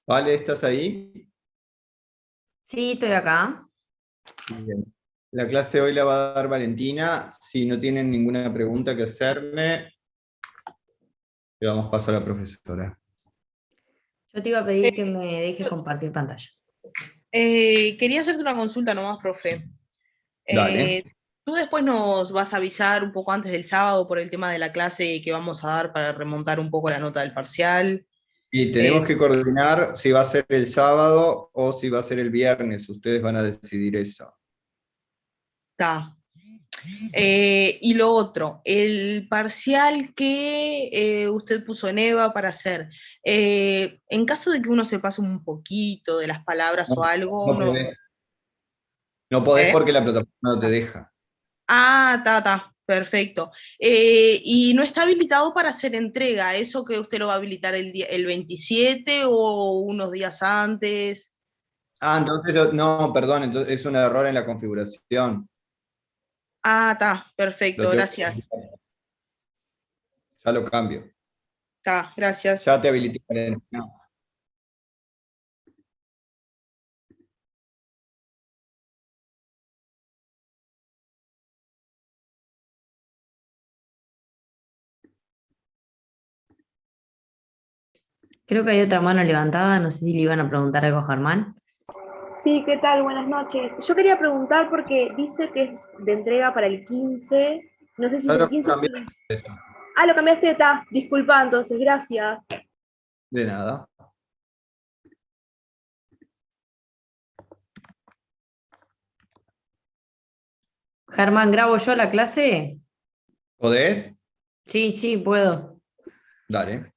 Vale, ¿estás ahí? Sí, estoy acá. Bien. La clase hoy la va a dar Valentina. Si no tienen ninguna pregunta que hacerme, le damos paso a la profesora. Yo te iba a pedir que me dejes compartir pantalla. Quería hacerte una consulta nomás, profe. Dale. Tú después nos vas a avisar un poco antes del sábado por el tema de la clase que vamos a dar para remontar un poco la nota del parcial. Y Eh, tenemos que coordinar si va a ser el sábado o si va a ser el viernes. Ustedes van a decidir eso. Está. Y lo otro, el parcial que usted puso en EVA para hacer, en caso de que uno se pase un poquito de las palabras No, o algo, no no. podés. No podés ¿Eh? porque la plataforma no te deja. Ah, perfecto. Y no está habilitado para hacer entrega, ¿eso que usted lo va a habilitar el 27 o unos días antes? Ah, entonces no, perdón, entonces es un error en la configuración. Ah, Lo perfecto, tengo gracias. ya lo cambio. Gracias. Ya te habilité para el- no. Creo que hay otra mano levantada, no sé si le iban a preguntar algo a Germán. Sí, ¿qué tal? Buenas noches. Yo quería preguntar porque dice que es de entrega para el 15. No sé si Ya es el lo 15 o cambié el... eso. Ah, lo cambiaste, está. Disculpa, entonces, gracias. De nada. Germán, ¿grabo yo la clase? ¿Podés? Sí, sí, puedo. Dale.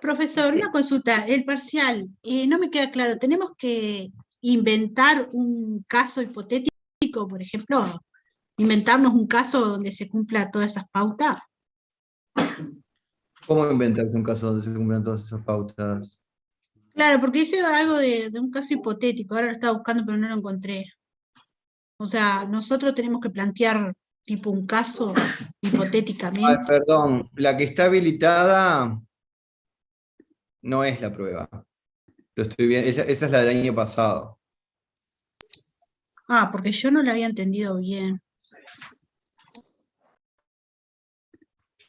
Profesor, una consulta, el parcial, no me queda claro, ¿tenemos que inventar un caso hipotético, por ejemplo, inventarnos un caso donde se cumpla todas esas pautas? ¿Cómo inventarse un caso donde se cumplan todas esas pautas? Claro, porque hice algo de un caso hipotético, ahora lo estaba buscando pero no lo encontré. O sea, nosotros tenemos que plantear tipo un caso Ay, hipotéticamente. perdón, la que está habilitada no es la prueba. Lo estoy viendo. Esa es la del año pasado. Ah, porque yo no la había entendido bien.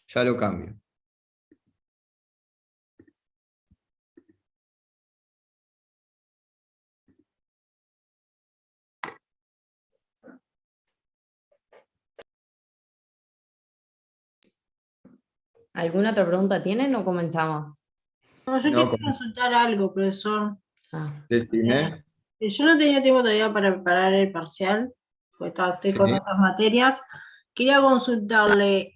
Ya lo cambio. ¿Alguna otra pregunta tienen o comenzamos? No, yo No, quería consultar algo, profesor. Ah, decime. Yo no tenía tiempo todavía para preparar el parcial, pues estoy Sí. con otras materias. Quería consultarle,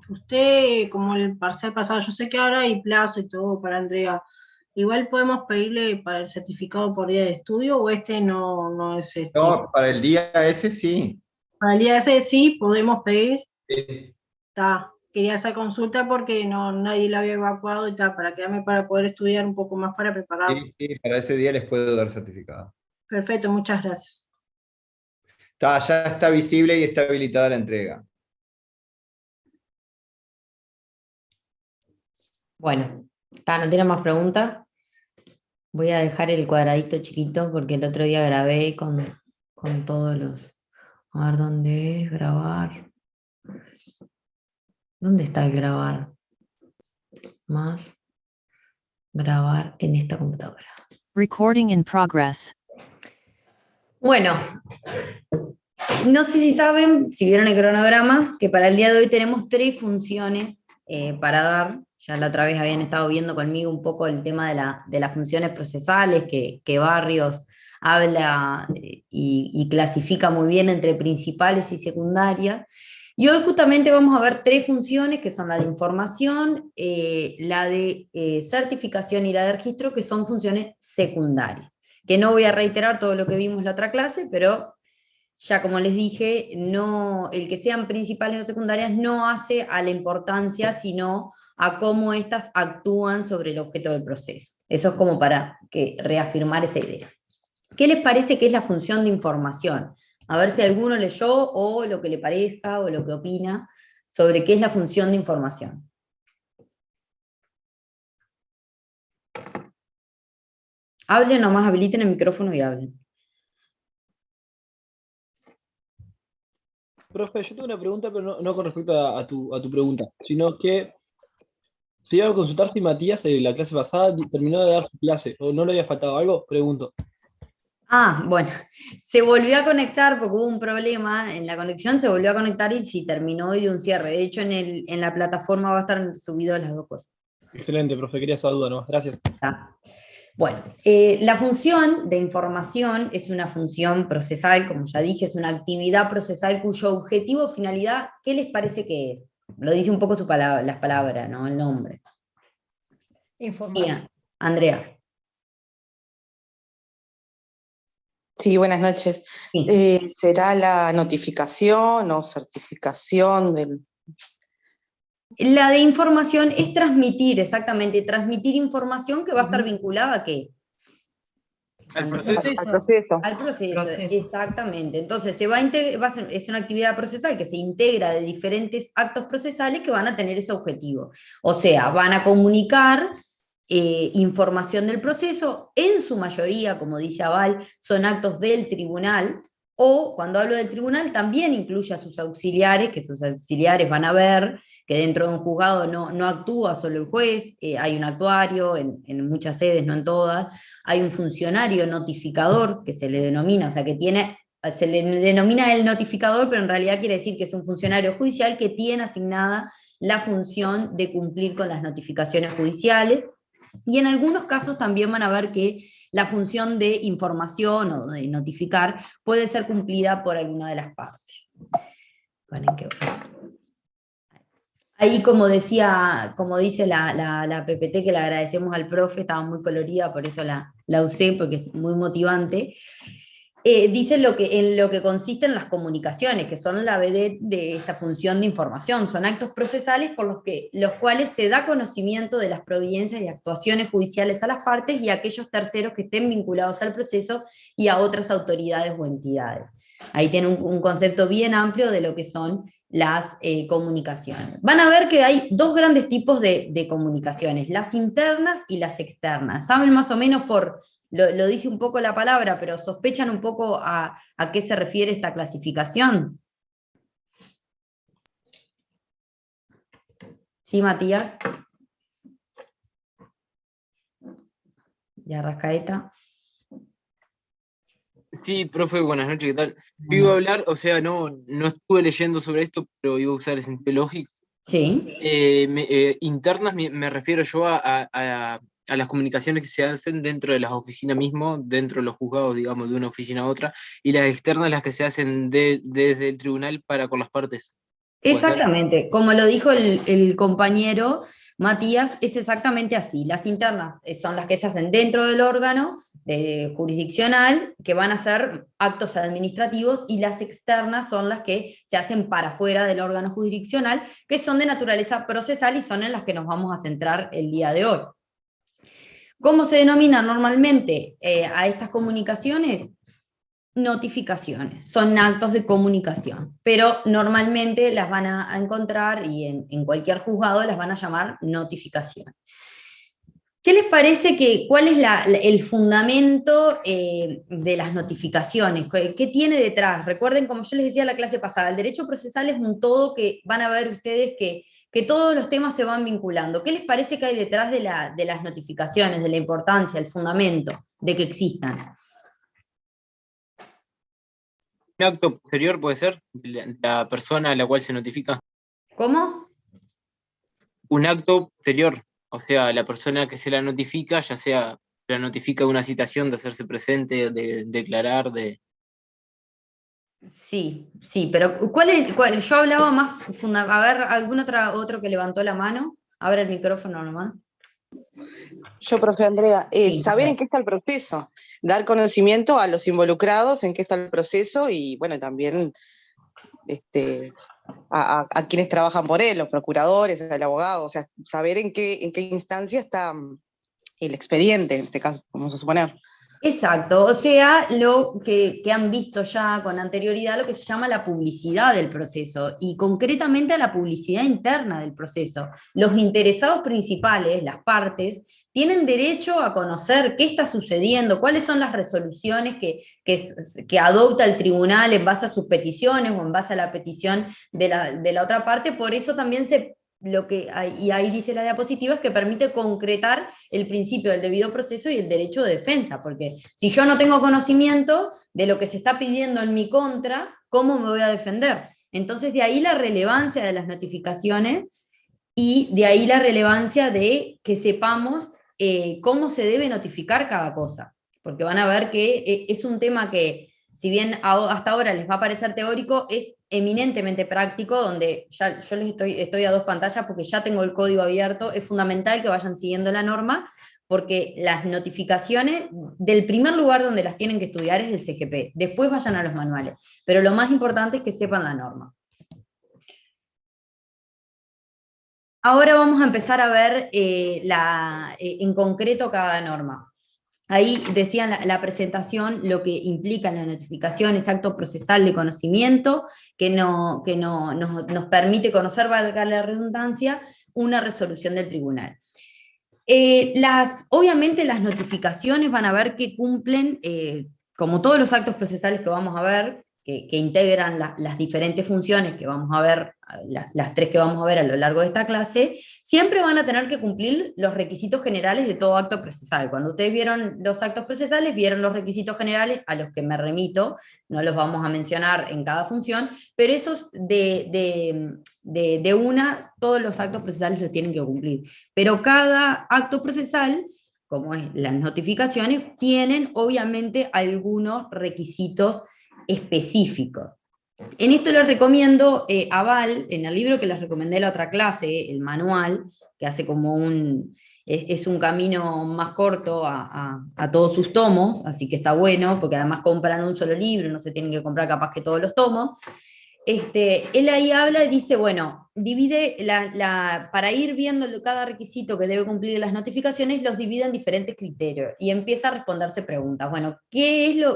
usted, como el parcial pasado, yo sé que ahora hay plazo y todo para entrega. Igual podemos pedirle para el certificado por día de estudio o este no es este. No, para el día ese sí. Para el día ese sí podemos pedir. Sí, Quería hacer consulta porque nadie la había evacuado y para quedarme para poder estudiar un poco más para preparar. sí, para ese día les puedo dar certificado. Perfecto, muchas gracias. Ya está visible y está habilitada la entrega. bueno, no tiene más preguntas. Voy a dejar el cuadradito chiquito porque el otro día grabé con todos los... A ver, ¿dónde es grabar? ¿Dónde está el grabar? Más grabar en esta computadora. Recording in progress. Bueno, no sé si saben, si vieron el cronograma, que para el día de hoy tenemos 3 funciones para dar. Ya la otra vez habían estado viendo conmigo un poco el tema de las funciones procesales, que Barrios habla y clasifica muy bien entre principales y secundarias. Y hoy justamente vamos a ver 3 funciones, que son la de información, la de certificación y la de registro, que son funciones secundarias. Que no voy a reiterar todo lo que vimos la otra clase, pero ya como les dije, no, el que sean principales o secundarias no hace a la importancia, sino a cómo éstas actúan sobre el objeto del proceso. Eso es como para reafirmar esa idea. ¿Qué les parece que es la función de información? A ver si alguno leyó o lo que le parezca o lo que opina sobre qué es la función de información. Hablen nomás, habiliten el micrófono y hablen. Profe, yo tengo una pregunta, pero no con respecto a tu pregunta, sino que te iba a consultar si Matías en la clase pasada terminó de dar su clase, o no le había faltado algo, pregunto. Bueno, se volvió a conectar porque hubo un problema en la conexión, se volvió a conectar y sí, terminó hoy de un cierre. De hecho, en la plataforma va a estar subido las dos cosas. Excelente, profe, quería esa duda nomás, gracias. Bueno, la función de información es una función procesal, como ya dije, es una actividad procesal cuyo objetivo o finalidad, ¿qué les parece que es? Lo dice un poco las palabras, ¿no? El nombre. Informar. Andrea. Sí, buenas noches. Sí. ¿Será la notificación o certificación del...? La de información es transmitir, exactamente, transmitir información que va a estar vinculada a ¿qué? Al proceso. Al proceso, exactamente. Entonces, es una actividad procesal que se integra de diferentes actos procesales que van a tener ese objetivo. O sea, van a comunicar información del proceso, en su mayoría, como dice Aval, son actos del tribunal, o cuando hablo del tribunal también incluye a sus auxiliares, que sus auxiliares van a ver que dentro de un juzgado no actúa solo el juez, hay un actuario, en muchas sedes, no en todas, hay un funcionario notificador, que se le denomina, o sea, se le denomina el notificador, pero en realidad quiere decir que es un funcionario judicial que tiene asignada la función de cumplir con las notificaciones judiciales, y en algunos casos también van a ver que la función de información o de notificar puede ser cumplida por alguna de las partes. Ahí, como dice la PPT, que le agradecemos al profe, estaba muy colorida, por eso la usé, porque es muy motivante. Dice en lo que consisten las comunicaciones, que son la vedette de esta función de información. Son actos procesales por los cuales se da conocimiento de las providencias y actuaciones judiciales a las partes y a aquellos terceros que estén vinculados al proceso y a otras autoridades o entidades. Ahí tiene un concepto bien amplio de lo que son las comunicaciones. Van a ver que hay dos grandes tipos de comunicaciones, las internas y las externas. ¿Saben más o menos lo dice un poco la palabra, pero sospechan un poco a qué se refiere esta clasificación? ¿Sí, Matías? ¿Ya Rascaeta? Sí, profe, buenas noches, ¿qué tal? Yo iba a hablar, o sea, no estuve leyendo sobre esto, pero iba a usar el sentido lógico. Sí. Internas me refiero yo a las comunicaciones que se hacen dentro de las oficinas mismo, dentro de los juzgados, digamos, de una oficina a otra, y las externas las que se hacen desde el tribunal para con las partes. Exactamente, como lo dijo el compañero Matías, es exactamente así. Las internas son las que se hacen dentro del órgano jurisdiccional, que van a ser actos administrativos, y las externas son las que se hacen para fuera del órgano jurisdiccional, que son de naturaleza procesal y son en las que nos vamos a centrar el día de hoy. ¿Cómo se denomina normalmente a estas comunicaciones? Notificaciones, son actos de comunicación, pero normalmente las van a encontrar, y en cualquier juzgado las van a llamar notificación. ¿Qué les parece cuál es el fundamento de las notificaciones? ¿Qué tiene detrás? Recuerden, como yo les decía en la clase pasada, el derecho procesal es un todo que van a ver ustedes que todos los temas se van vinculando. ¿Qué les parece que hay detrás de las notificaciones, de la importancia, el fundamento de que existan? ¿Un acto posterior puede ser? La persona a la cual se notifica. ¿Cómo? Un acto posterior, o sea, la persona que se la notifica, ya sea se la notifica de una citación, de hacerse presente, de declarar, de... Sí, pero yo hablaba más, a ver, ¿algún otro que levantó la mano? Abre el micrófono nomás. Yo, profe Andrea, Sí, saber en qué está el proceso, dar conocimiento a los involucrados en qué está el proceso y, bueno, también a quienes trabajan por él, los procuradores, el abogado, o sea, saber en qué instancia está el expediente, en este caso, vamos a suponer. Exacto, o sea, lo que han visto ya con anterioridad, lo que se llama la publicidad del proceso, y concretamente a la publicidad interna del proceso. Los interesados principales, las partes, tienen derecho a conocer qué está sucediendo, cuáles son las resoluciones que adopta el tribunal en base a sus peticiones o en base a la petición de la otra parte. Por eso también y ahí dice la diapositiva, es que permite concretar el principio del debido proceso y el derecho de defensa, porque si yo no tengo conocimiento de lo que se está pidiendo en mi contra, ¿cómo me voy a defender? Entonces de ahí la relevancia de las notificaciones y de ahí la relevancia de que sepamos cómo se debe notificar cada cosa, porque van a ver que es un tema que, si bien hasta ahora les va a parecer teórico, es eminentemente práctico, donde ya yo les estoy a dos pantallas porque ya tengo el código abierto. Es fundamental que vayan siguiendo la norma, porque las notificaciones, del primer lugar donde las tienen que estudiar es del CGP, después vayan a los manuales, pero lo más importante es que sepan la norma. Ahora vamos a empezar a ver en concreto cada norma. Ahí decían la presentación lo que implica la notificación, es acto procesal de conocimiento que nos permite conocer, valga la redundancia, una resolución del tribunal. Obviamente las notificaciones van a ver que cumplen, como todos los actos procesales que vamos a ver, que integran las diferentes funciones que vamos a ver, las tres que vamos a ver a lo largo de esta clase, siempre van a tener que cumplir los requisitos generales de todo acto procesal. Cuando ustedes vieron los actos procesales, vieron los requisitos generales a los que me remito, no los vamos a mencionar en cada función, pero esos todos los actos procesales los tienen que cumplir. Pero cada acto procesal, como es las notificaciones, tienen obviamente algunos requisitos específicos. En esto les recomiendo a Val, en el libro que les recomendé la otra clase, el manual, que hace como es un camino más corto a todos sus tomos, así que está bueno, porque además compran un solo libro, no se tienen que comprar capaz que todos los tomos. Él ahí habla y dice, bueno, divide, para ir viendo cada requisito que debe cumplir las notificaciones, los divide en diferentes criterios, y empieza a responderse preguntas. Bueno,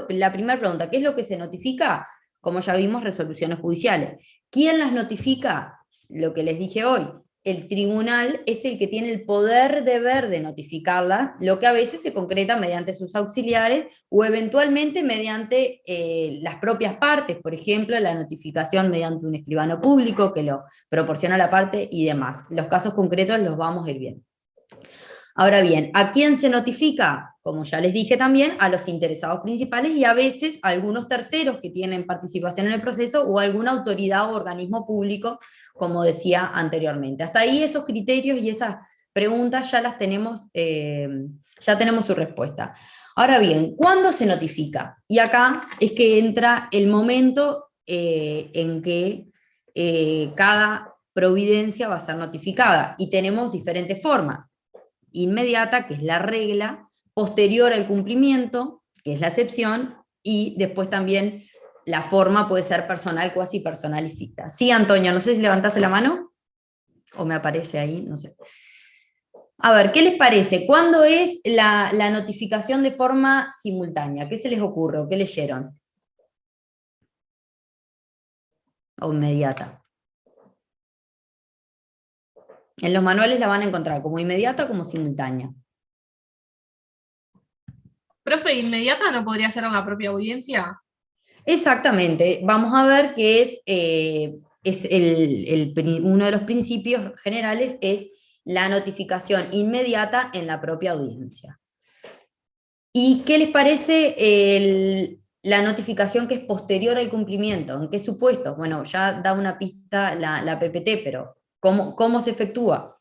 la primera pregunta, ¿qué es lo que se notifica? Como ya vimos, resoluciones judiciales. ¿Quién las notifica? Lo que les dije hoy, el tribunal es el que tiene el deber de notificarlas, lo que a veces se concreta mediante sus auxiliares o eventualmente mediante las propias partes, por ejemplo, la notificación mediante un escribano público que lo proporciona la parte y demás. Los casos concretos los vamos a ir viendo. Ahora bien, ¿a quién se notifica? Como ya les dije también, a los interesados principales y a veces a algunos terceros que tienen participación en el proceso o alguna autoridad o organismo público, como decía anteriormente. Hasta ahí esos criterios y esas preguntas ya las tenemos, ya tenemos su respuesta. Ahora bien, ¿cuándo se notifica? Y acá es que entra el momento en que cada providencia va a ser notificada, y tenemos diferentes formas. Inmediata, que es la regla, posterior al cumplimiento, que es la excepción, y después también la forma puede ser personal, cuasi personal y ficta. Sí, Antonio, no sé si levantaste la mano, o me aparece ahí, no sé. A ver, ¿qué les parece? ¿Cuándo es la notificación de forma simultánea? ¿Qué se les ocurre o qué leyeron? O inmediata. En los manuales la van a encontrar como inmediata o como simultánea. Profe, ¿inmediata no podría ser en la propia audiencia? Exactamente. Vamos a ver que uno de los principios generales es la notificación inmediata en la propia audiencia. ¿Y qué les parece la notificación que es posterior al cumplimiento? ¿En qué supuestos? Bueno, ya da una pista la PPT, pero ¿cómo se efectúa?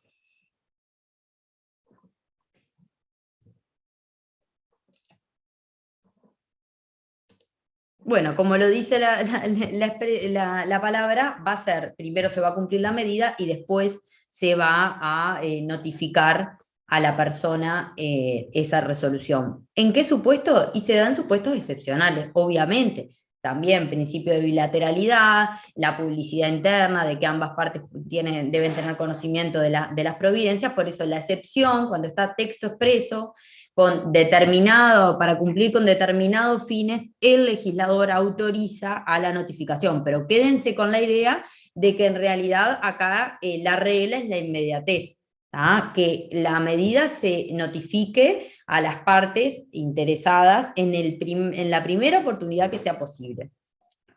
Bueno, como lo dice la palabra, va a ser, primero se va a cumplir la medida y después se va a notificar a la persona esa resolución. ¿En qué supuesto? Y se dan supuestos excepcionales, obviamente. también principio de bilateralidad, la publicidad interna, de que ambas partes deben tener conocimiento de las providencias, por eso la excepción, cuando está texto expreso, para cumplir con determinados fines, el legislador autoriza a la notificación, pero quédense con la idea de que en realidad acá la regla es la inmediatez, ¿tá? Que la medida se notifique a las partes interesadas en la primera oportunidad que sea posible.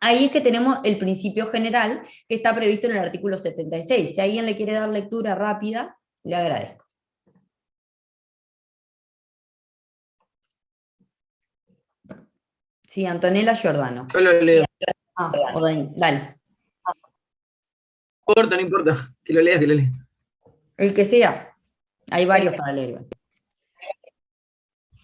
Ahí es que tenemos el principio general que está previsto en el artículo 76. Si alguien le quiere dar lectura rápida, le agradezco. Sí, Antonella Giordano. Yo lo leo. Dale. No importa, que lo leas, que lo leas. El que sea. Hay varios para leer.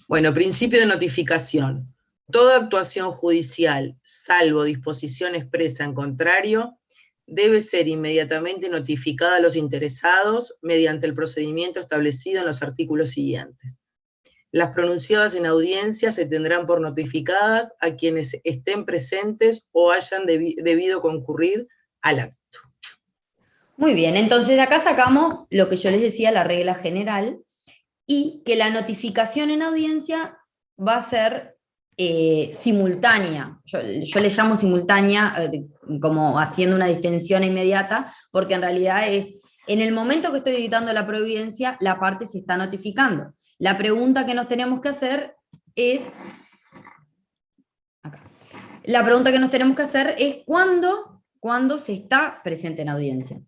Bueno, principio de notificación. Toda actuación judicial, salvo disposición expresa en contrario, debe ser inmediatamente notificada a los interesados mediante el procedimiento establecido en los artículos siguientes. Las pronunciadas en audiencia se tendrán por notificadas a quienes estén presentes o hayan debido concurrir al acto. Muy bien, entonces de acá sacamos lo que yo les decía, la regla general, y que la notificación en audiencia va a ser simultánea. Yo le llamo simultánea como haciendo una distensión inmediata, porque en realidad es, en el momento que estoy dictando la providencia, la parte se está notificando. La pregunta que nos tenemos que hacer es, ¿cuándo se está presente en audiencia?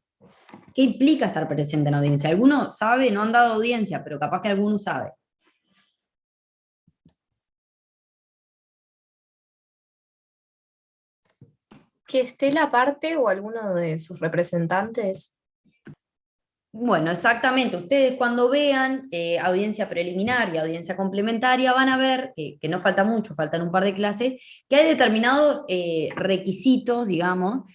¿Qué implica estar presente en audiencia? ¿Alguno sabe? No han dado audiencia, pero capaz que alguno sabe. Que esté la parte o alguno de sus representantes. Bueno, exactamente. Ustedes cuando vean audiencia preliminar y audiencia complementaria van a ver, que no falta mucho, faltan un par de clases, que hay determinados requisitos, digamos,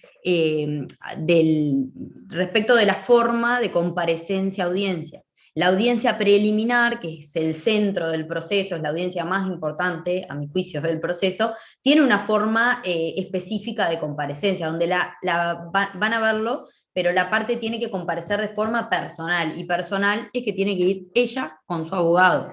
respecto de la forma de comparecencia a audiencia. La audiencia preliminar, que es el centro del proceso, es la audiencia más importante, a mi juicio, del proceso, tiene una forma específica de comparecencia, donde van a verlo, pero la parte tiene que comparecer de forma personal, y personal es que tiene que ir ella con su abogado,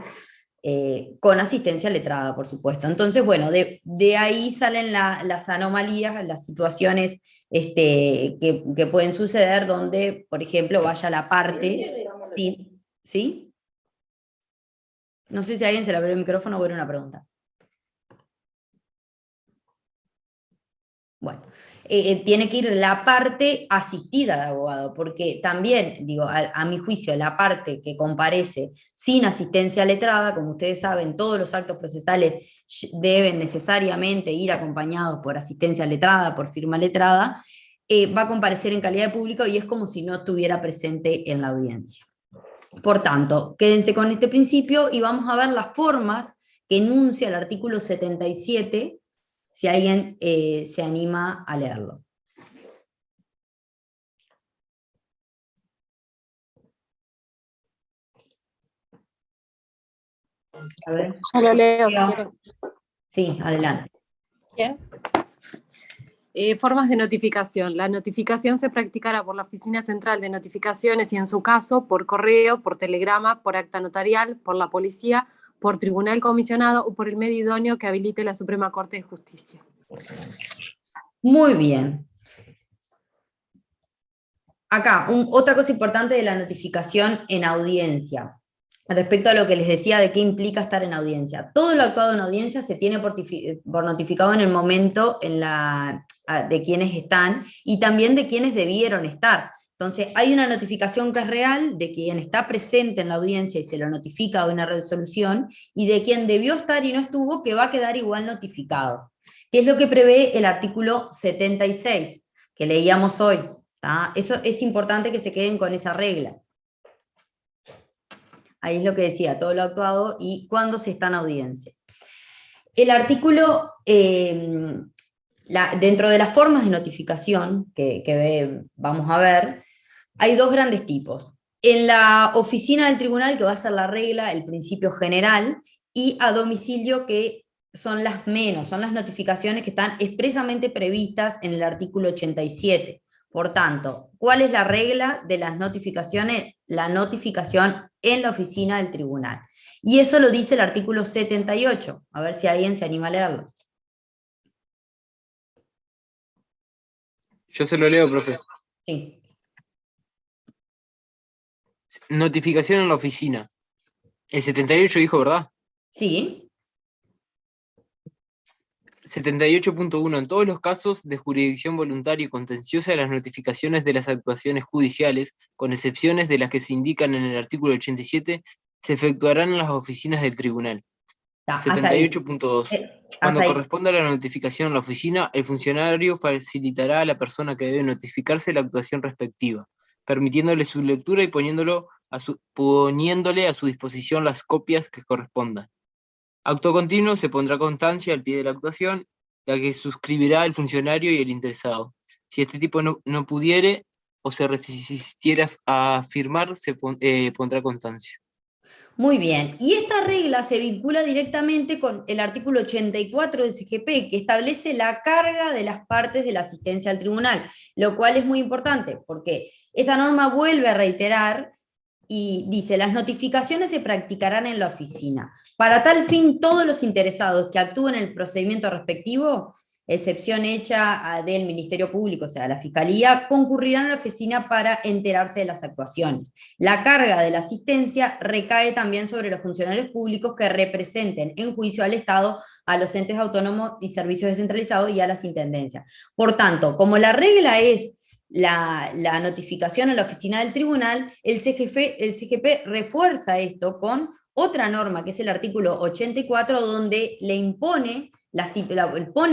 con asistencia letrada, por supuesto. Entonces, bueno, de ahí salen las anomalías, las situaciones que pueden suceder, donde, por ejemplo, vaya la parte... ¿Sí? No sé si a alguien se le abrió el micrófono o era una pregunta. Bueno, tiene que ir la parte asistida de abogado, porque también, digo, a mi juicio, la parte que comparece sin asistencia letrada, como ustedes saben, todos los actos procesales deben necesariamente ir acompañados por asistencia letrada, por firma letrada, va a comparecer en calidad de público y es como si no estuviera presente en la audiencia. Por tanto, quédense con este principio y vamos a ver las formas que enuncia el artículo 77, si alguien se anima a leerlo. A ver. Yo lo leo, si quieren. Sí, adelante. Bien. Formas de notificación. La notificación se practicará por la Oficina Central de Notificaciones y, en su caso, por correo, por telegrama, por acta notarial, por la policía, por tribunal comisionado o por el medio idóneo que habilite la Suprema Corte de Justicia. Muy bien. Acá, otra cosa importante de la notificación en audiencia. Respecto a lo que les decía de qué implica estar en audiencia. Todo lo actuado en audiencia se tiene por notificado en el momento de quienes están y también de quienes debieron estar. Entonces, hay una notificación que es real de quien está presente en la audiencia y se lo notifica de una resolución, y de quien debió estar y no estuvo, que va a quedar igual notificado. ¿Qué es lo que prevé el artículo 76, que leíamos hoy? ¿Tá? Eso es importante que se queden con esa regla. Ahí es lo que decía, todo lo actuado y cuándo se está en audiencia. El artículo, dentro de las formas de notificación que vamos a ver, hay dos grandes tipos. En la oficina del tribunal, que va a ser la regla, el principio general, y a domicilio, que son las menos, son las notificaciones que están expresamente previstas en el artículo 87. Por tanto, ¿cuál es la regla de las notificaciones? La notificación en la oficina del tribunal. Y eso lo dice el artículo 78. A ver si alguien se anima a leerlo. Yo se lo leo, profe. Sí. Notificación en la oficina. El 78 dijo, ¿verdad? Sí. 78.1. En todos los casos de jurisdicción voluntaria y contenciosa, las notificaciones de las actuaciones judiciales, con excepciones de las que se indican en el artículo 87, se efectuarán en las oficinas del tribunal. 78.2. Cuando corresponda la notificación en la oficina, el funcionario facilitará a la persona que debe notificarse la actuación respectiva, permitiéndole su lectura y poniéndole a su disposición las copias que correspondan. Acto continuo se pondrá constancia al pie de la actuación, la que suscribirá el funcionario y el interesado. Si este tipo no pudiere o se resistiera a firmar, se pondrá constancia. Muy bien, y esta regla se vincula directamente con el artículo 84 del CGP, que establece la carga de las partes de la asistencia al tribunal, lo cual es muy importante, porque esta norma vuelve a reiterar y dice, las notificaciones se practicarán en la oficina. Para tal fin, todos los interesados que actúen en el procedimiento respectivo, excepción hecha del Ministerio Público, o sea, la Fiscalía, concurrirán a la oficina para enterarse de las actuaciones. La carga de la asistencia recae también sobre los funcionarios públicos que representen en juicio al Estado, a los entes autónomos y servicios descentralizados y a las intendencias. Por tanto, como la regla es la notificación a la oficina del tribunal, el CGP refuerza esto con otra norma, que es el artículo 84, donde le pone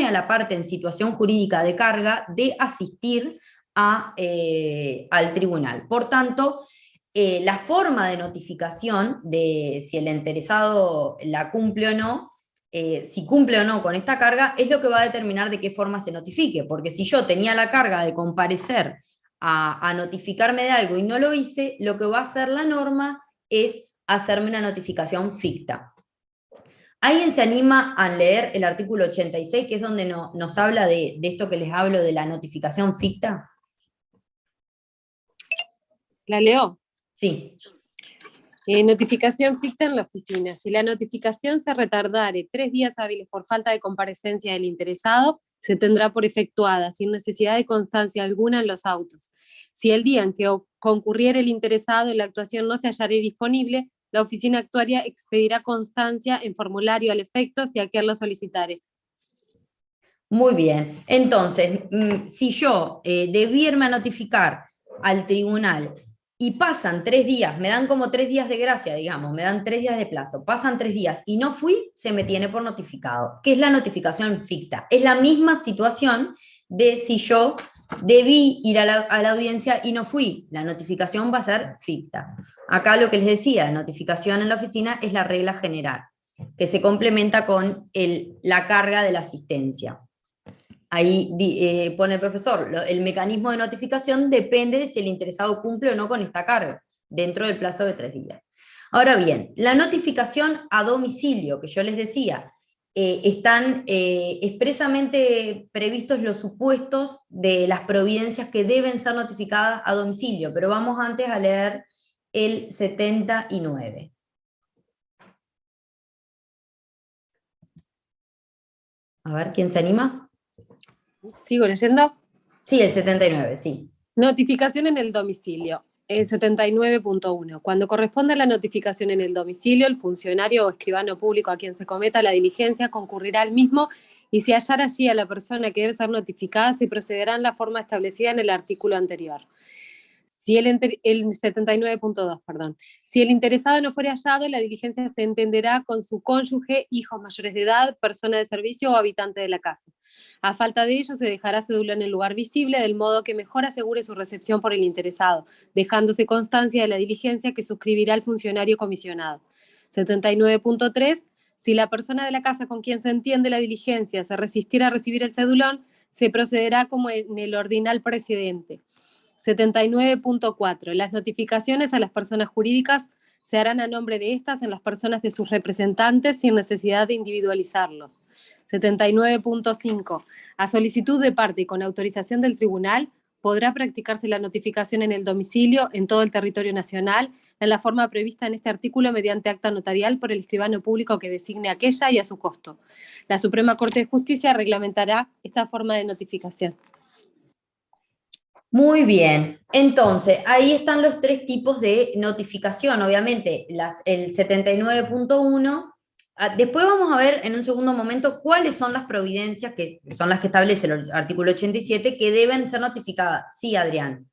a la parte en situación jurídica de carga de asistir al tribunal. Por tanto, la forma de notificación de si el interesado la cumple o no, si cumple o no con esta carga, es lo que va a determinar de qué forma se notifique, porque si yo tenía la carga de comparecer a notificarme de algo y no lo hice, lo que va a hacer la norma es hacerme una notificación ficta. ¿Alguien se anima a leer el artículo 86, que es donde nos habla de esto que les hablo de la notificación ficta? ¿La leo? Sí. Notificación ficta en la oficina. Si la notificación se retardare 3 días hábiles por falta de comparecencia del interesado, se tendrá por efectuada, sin necesidad de constancia alguna en los autos. Si el día en que concurriera el interesado la actuación no se hallare disponible, la oficina actuaria expedirá constancia en formulario al efecto si aquel lo solicitare. Muy bien. Entonces, si yo debí irme a notificar al tribunal y pasan 3 días, me dan como 3 días de gracia, digamos, me dan 3 días de plazo, pasan 3 días y no fui, se me tiene por notificado. ¿Qué es la notificación ficta? Es la misma situación de si yo debí ir a la audiencia y no fui, la notificación va a ser ficta. Acá lo que les decía, la notificación en la oficina es la regla general, que se complementa con la carga de la asistencia. Ahí pone el profesor, el mecanismo de notificación depende de si el interesado cumple o no con esta carga, dentro del plazo de 3 días. Ahora bien, la notificación a domicilio, que yo les decía, están expresamente previstos los supuestos de las providencias que deben ser notificadas a domicilio, pero vamos antes a leer el 79. A ver, ¿quién se anima? ¿Sigo leyendo? Sí, el 79, sí. Notificación en el domicilio. 79.1. Cuando corresponda la notificación en el domicilio, el funcionario o escribano público a quien se cometa la diligencia concurrirá al mismo y si hallar allí a la persona que debe ser notificada, se procederá en la forma establecida en el artículo anterior. Si el 79.2, perdón. Si el interesado no fuere hallado, la diligencia se entenderá con su cónyuge, hijos mayores de edad, persona de servicio o habitante de la casa. A falta de ello, se dejará cédula en el lugar visible, del modo que mejor asegure su recepción por el interesado, dejándose constancia de la diligencia que suscribirá el funcionario comisionado. 79.3. Si la persona de la casa con quien se entiende la diligencia se resistiera a recibir el cedulón, se procederá como en el ordinal precedente. 79.4. Las notificaciones a las personas jurídicas se harán a nombre de estas en las personas de sus representantes sin necesidad de individualizarlos. 79.5. A solicitud de parte y con autorización del tribunal, podrá practicarse la notificación en el domicilio en todo el territorio nacional en la forma prevista en este artículo mediante acta notarial por el escribano público que designe aquella y a su costo. La Suprema Corte de Justicia reglamentará esta forma de notificación. Muy bien, entonces ahí están los tres tipos de notificación, obviamente el 79.1, después vamos a ver en un segundo momento cuáles son las providencias que son las que establece el artículo 87 que deben ser notificadas. Sí, Adrián.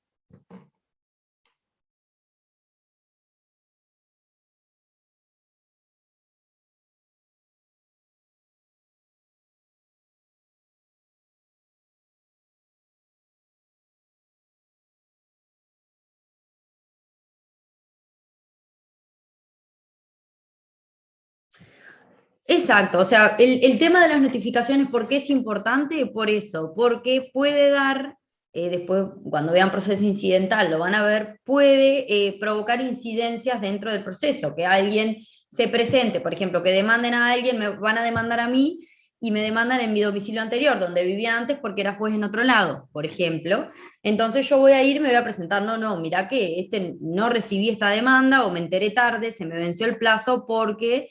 Exacto, o sea, el tema de las notificaciones, ¿por qué es importante? Por eso, porque puede dar, después cuando vean proceso incidental lo van a ver, puede provocar incidencias dentro del proceso, que alguien se presente, por ejemplo, que demanden a alguien, me van a demandar a mí, y me demandan en mi domicilio anterior, donde vivía antes porque era juez en otro lado, por ejemplo. Entonces yo voy a ir, me voy a presentar, no, mirá que no recibí esta demanda, o me enteré tarde, se me venció el plazo porque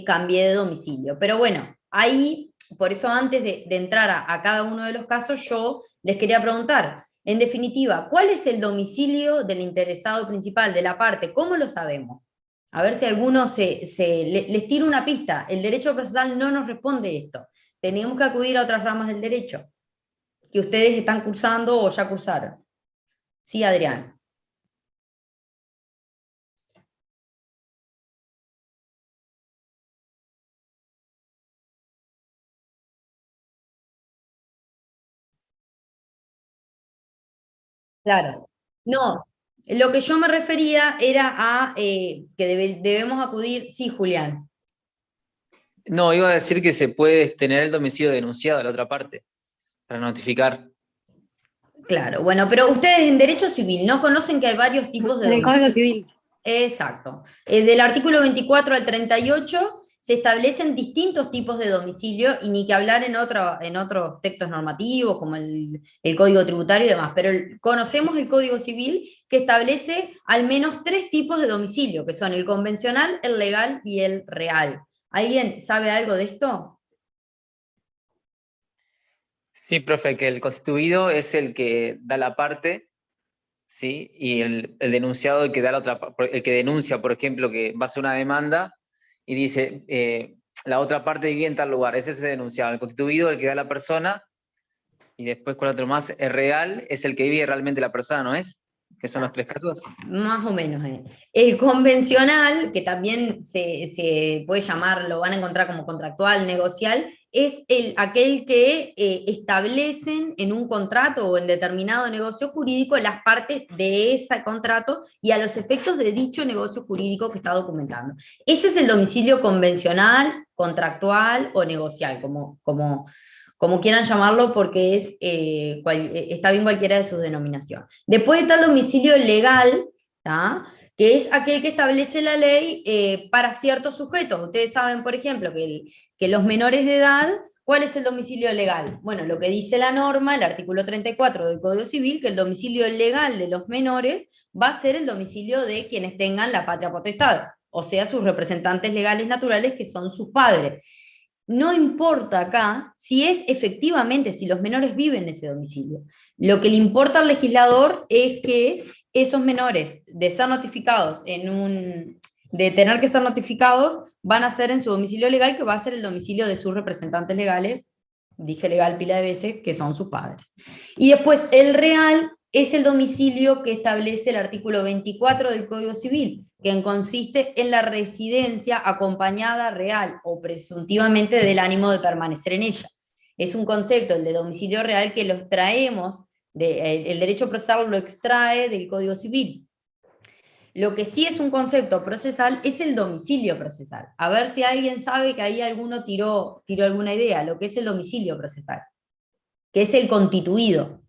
cambié de domicilio. Pero bueno, ahí, por eso antes de entrar a cada uno de los casos, yo les quería preguntar, en definitiva, ¿cuál es el domicilio del interesado principal, de la parte? ¿Cómo lo sabemos? A ver si alguno les tira una pista. El derecho procesal no nos responde esto. Tenemos que acudir a otras ramas del derecho, que ustedes están cursando o ya cursaron. Sí, Adrián. Claro. No, lo que yo me refería era a que debemos acudir, sí, Julián. No, iba a decir que se puede tener el domicilio denunciado a la otra parte, para notificar. Claro, bueno, pero ustedes en derecho civil no conocen que hay varios tipos de En el domicilio. Código Civil. Exacto. Del artículo 24 al 38 se establecen distintos tipos de domicilio, y ni que hablar en otros textos normativos, como el Código Tributario y demás, pero conocemos el Código Civil, que establece al menos 3 tipos de domicilio, que son el convencional, el legal y el real. ¿Alguien sabe algo de esto? Sí, profe, que el constituido es el que da la parte, ¿sí? Y el denunciado el que da la otra, el que denuncia, por ejemplo, que va a hacer una demanda y dice, la otra parte vivía en tal lugar, ese es el denunciado. El constituido el que da la persona, y después con otro más, el real es el que vive realmente la persona, ¿no es? Que son los 3 casos. Más o menos. El convencional, que también se puede llamar, lo van a encontrar como contractual, negocial, es aquel que establecen en un contrato o en determinado negocio jurídico las partes de ese contrato y a los efectos de dicho negocio jurídico que está documentando. Ese es el domicilio convencional, contractual o negocial, como quieran llamarlo, porque está bien cualquiera de sus denominaciones. Después está el domicilio legal, ¿tá? Que es aquel que establece la ley para ciertos sujetos. Ustedes saben, por ejemplo, que los menores de edad, ¿cuál es el domicilio legal? Bueno, lo que dice la norma, el artículo 34 del Código Civil, que el domicilio legal de los menores va a ser el domicilio de quienes tengan la patria potestad, o sea, sus representantes legales naturales, que son sus padres. No importa acá si es efectivamente, si los menores viven en ese domicilio. Lo que le importa al legislador es que esos menores, de ser notificados de tener que ser notificados, van a ser en su domicilio legal, que va a ser el domicilio de sus representantes legales, dije legal pila de veces, que son sus padres. Y después el real es el domicilio que establece el artículo 24 del Código Civil, que consiste en la residencia acompañada real o presuntivamente del ánimo de permanecer en ella. Es un concepto, el de domicilio real, que lo extraemos, el derecho procesal lo extrae del Código Civil. Lo que sí es un concepto procesal es el domicilio procesal. A ver si alguien sabe, que ahí alguno tiró alguna idea, lo que es el domicilio procesal, que es el constituido.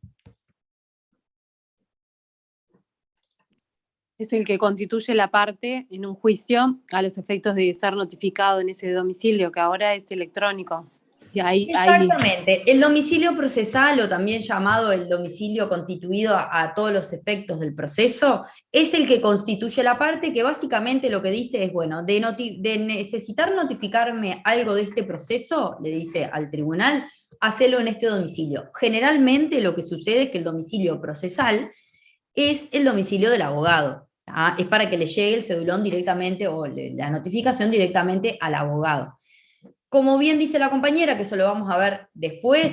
es el que constituye la parte en un juicio a los efectos de ser notificado en ese domicilio, que ahora es electrónico. Y Exactamente. El domicilio procesal, o también llamado el domicilio constituido a todos los efectos del proceso, es el que constituye la parte, que básicamente lo que dice es, bueno, de necesitar notificarme algo de este proceso, le dice al tribunal, hacelo en este domicilio. Generalmente lo que sucede es que el domicilio procesal es el domicilio del abogado. Es para que le llegue el cedulón directamente o la notificación directamente al abogado. Como bien dice la compañera, que eso lo vamos a ver después,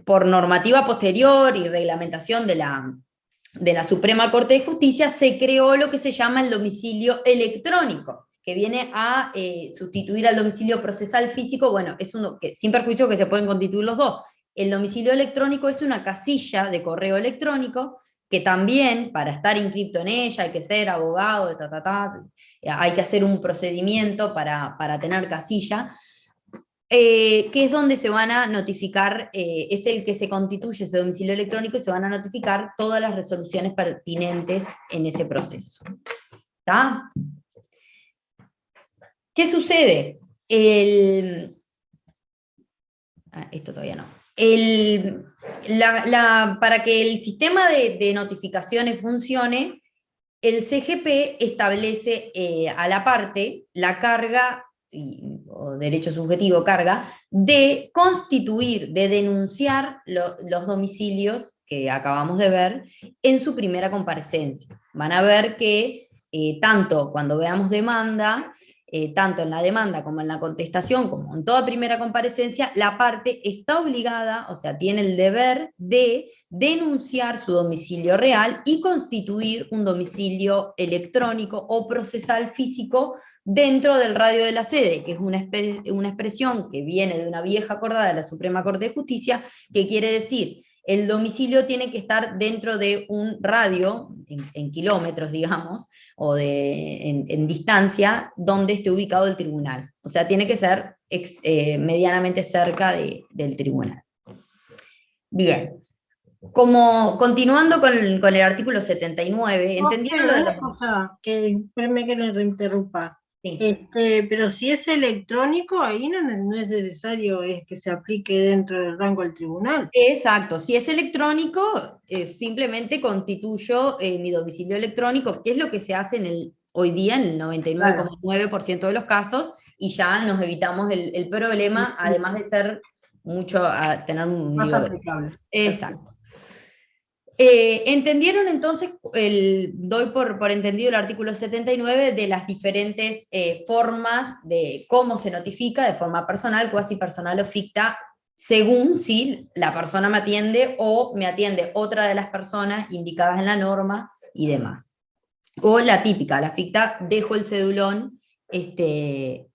por normativa posterior y reglamentación de la Suprema Corte de Justicia, se creó lo que se llama el domicilio electrónico, que viene a sustituir al domicilio procesal físico. Bueno, es uno que, sin perjuicio que se pueden constituir los dos. El domicilio electrónico es una casilla de correo electrónico que también, para estar inscripto en ella, hay que ser abogado, hay que hacer un procedimiento para tener casilla, que es donde se van a notificar, es el que se constituye ese domicilio electrónico, y se van a notificar todas las resoluciones pertinentes en ese proceso. ¿Está? ¿Qué sucede? Esto todavía no. Para que el sistema de notificaciones funcione, el CGP establece a la parte la carga, o derecho subjetivo carga, de constituir, de denunciar los domicilios que acabamos de ver en su primera comparecencia. Van a ver que tanto cuando veamos demanda, tanto en la demanda como en la contestación, como en toda primera comparecencia, la parte está obligada, o sea, tiene el deber de denunciar su domicilio real y constituir un domicilio electrónico o procesal físico dentro del radio de la sede, que es una expresión que viene de una vieja acordada de la Suprema Corte de Justicia, que quiere decir, el domicilio tiene que estar dentro de un radio, en kilómetros, digamos, o en distancia, donde esté ubicado el tribunal. O sea, tiene que ser medianamente cerca del tribunal. Bien. Continuando con el artículo 79, ¿entendieron lo de una cosa, espérame que le interrumpa. Sí. Pero si es electrónico, ahí no es necesario que se aplique dentro del rango del tribunal. Exacto, si es electrónico, simplemente constituyo mi domicilio electrónico, que es lo que se hace hoy día en el 99,9% de los casos, y ya nos evitamos el problema, además de ser tener un más aplicable. Exacto. ¿Entendieron entonces, doy por entendido el artículo 79 de las diferentes formas de cómo se notifica de forma personal, cuasi personal o ficta, según si la persona me atiende o me atiende otra de las personas indicadas en la norma y demás? O la típica, la ficta, dejo el cedulón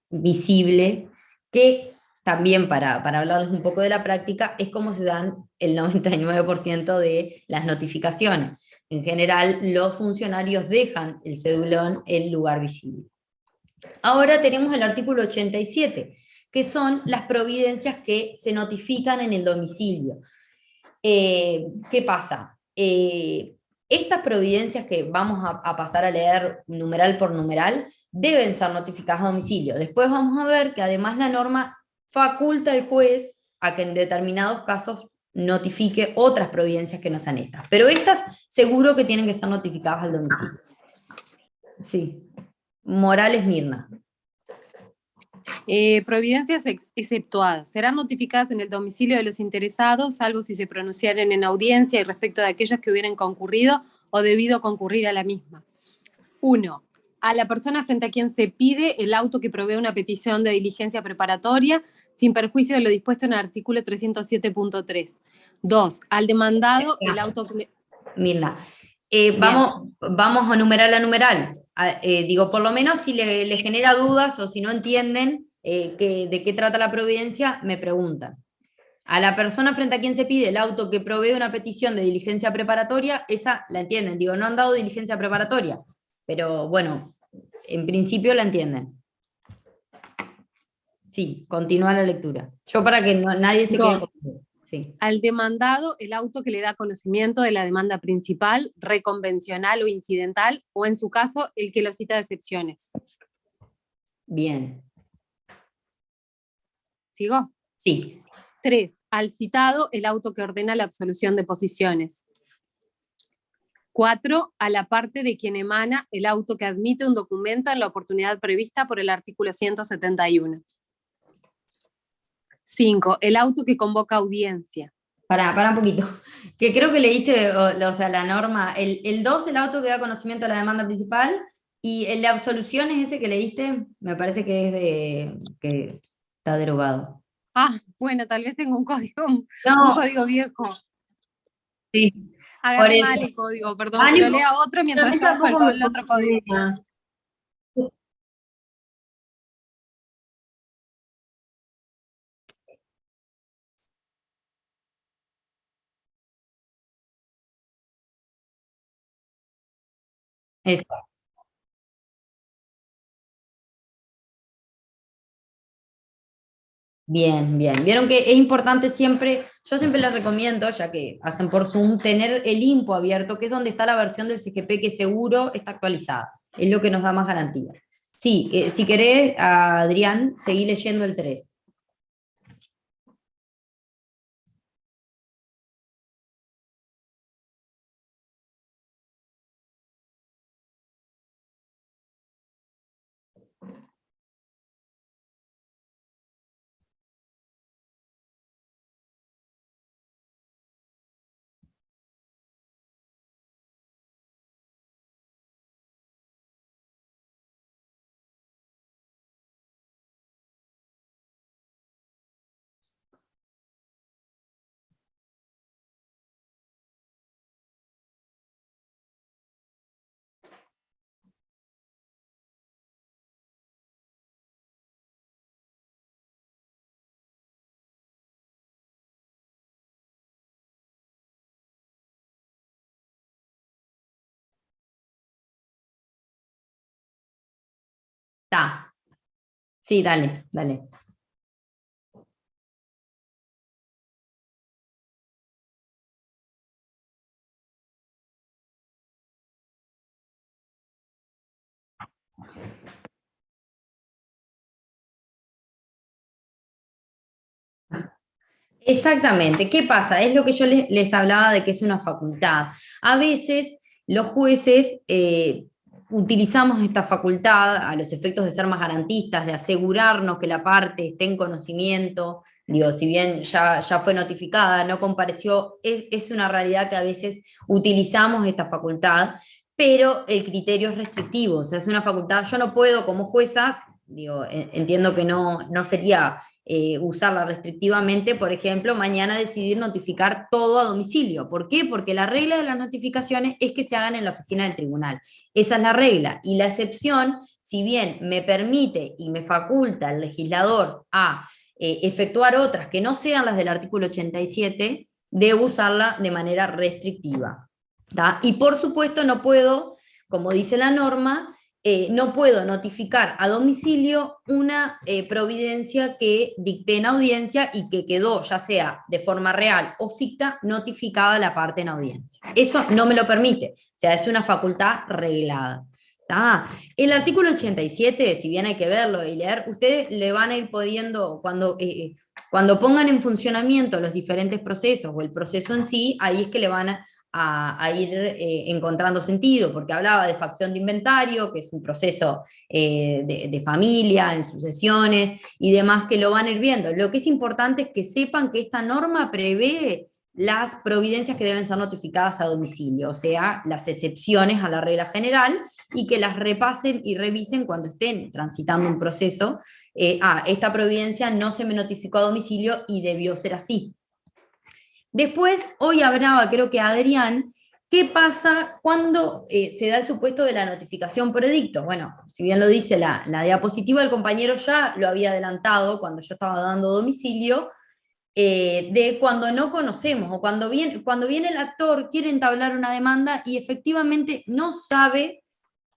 visible, que también para hablarles un poco de la práctica, es como se dan el 99% de las notificaciones. En general, los funcionarios dejan el cedulón en lugar visible. Ahora tenemos el artículo 87, que son las providencias que se notifican en el domicilio. ¿Qué pasa? Estas providencias que vamos a pasar a leer numeral por numeral, deben ser notificadas a domicilio. Después vamos a ver que además la norma faculta al juez a que en determinados casos notifique otras providencias que no sean estas. Pero estas seguro que tienen que ser notificadas al domicilio. Sí. Morales Mirna. Providencias exceptuadas. Serán notificadas en el domicilio de los interesados, salvo si se pronunciaren en audiencia y respecto de aquellos que hubieran concurrido o debido concurrir a la misma. 1. A la persona frente a quien se pide el auto que provee una petición de diligencia preparatoria, sin perjuicio de lo dispuesto en el artículo 307.3. 2. Al demandado el auto que... Mirna, vamos a numeral a numeral. Digo, por lo menos si le genera dudas o si no entienden de qué trata la providencia, me preguntan. A la persona frente a quien se pide el auto que provee una petición de diligencia preparatoria, esa la entienden. Digo, no han dado diligencia preparatoria, pero bueno, en principio la entienden. Sí, continúa la lectura. Yo para que nadie se quede conmigo. Sí. Al demandado, el auto que le da conocimiento de la demanda principal, reconvencional o incidental, o en su caso, el que lo cita de excepciones. Bien. ¿Sigo? Sí. 3. Al citado, el auto que ordena la absolución de posiciones. 4. A la parte de quien emana el auto que admite un documento en la oportunidad prevista por el artículo 171. 5. El auto que convoca audiencia. Para un poquito. Que creo que leíste, o sea, la norma. El 2, el auto que da conocimiento de la demanda principal, y el de absolución es ese que leíste, me parece que es que está derogado. Ah, bueno, tal vez tengo un código, No. un código viejo. Sí. Agarré mal el código, perdón. Ah, Lo lea otro mientras yo bajo el otro código. Exacto. Bien, bien. Vieron que es importante siempre, yo siempre les recomiendo, ya que hacen por Zoom, tener el INPO abierto, que es donde está la versión del CGP que seguro está actualizada. Es lo que nos da más garantía. Sí, si querés, Adrián, seguí leyendo el 3. Está. Sí, dale, dale. Exactamente. ¿Qué pasa? Es lo que yo les hablaba de que es una facultad. A veces los jueces utilizamos esta facultad a los efectos de ser más garantistas, de asegurarnos que la parte esté en conocimiento. Digo, si bien ya fue notificada, no compareció, es una realidad que a veces utilizamos esta facultad, pero el criterio es restrictivo. O sea, es una facultad, yo no puedo como jueza, digo, entiendo que no sería usarla restrictivamente, por ejemplo, mañana decidir notificar todo a domicilio. ¿Por qué? Porque la regla de las notificaciones es que se hagan en la oficina del tribunal. Esa es la regla. Y la excepción, si bien me permite y me faculta el legislador a efectuar otras que no sean las del artículo 87, debo usarla de manera restrictiva. ¿Tá? Y por supuesto no puedo, como dice la norma, no puedo notificar a domicilio una providencia que dicté en audiencia y que quedó, ya sea de forma real o ficta, notificada a la parte en audiencia. Eso no me lo permite, o sea, es una facultad reglada. ¿Tá? El artículo 87, si bien hay que verlo y leer, ustedes le van a ir pudiendo, cuando pongan en funcionamiento los diferentes procesos o el proceso en sí, ahí es que le van a ir encontrando sentido, porque hablaba de facción de inventario, que es un proceso de familia, en sucesiones y demás, que lo van a ir viendo. Lo que es importante es que sepan que esta norma prevé las providencias que deben ser notificadas a domicilio, o sea, las excepciones a la regla general, y que las repasen y revisen cuando estén transitando un proceso. Esta providencia no se me notificó a domicilio y debió ser así. Después, hoy hablaba, creo que Adrián, ¿qué pasa cuando se da el supuesto de la notificación por edicto? Bueno, si bien lo dice la diapositiva, el compañero ya lo había adelantado cuando yo estaba dando domicilio, de cuando no conocemos, o cuando viene el actor, quiere entablar una demanda y efectivamente no sabe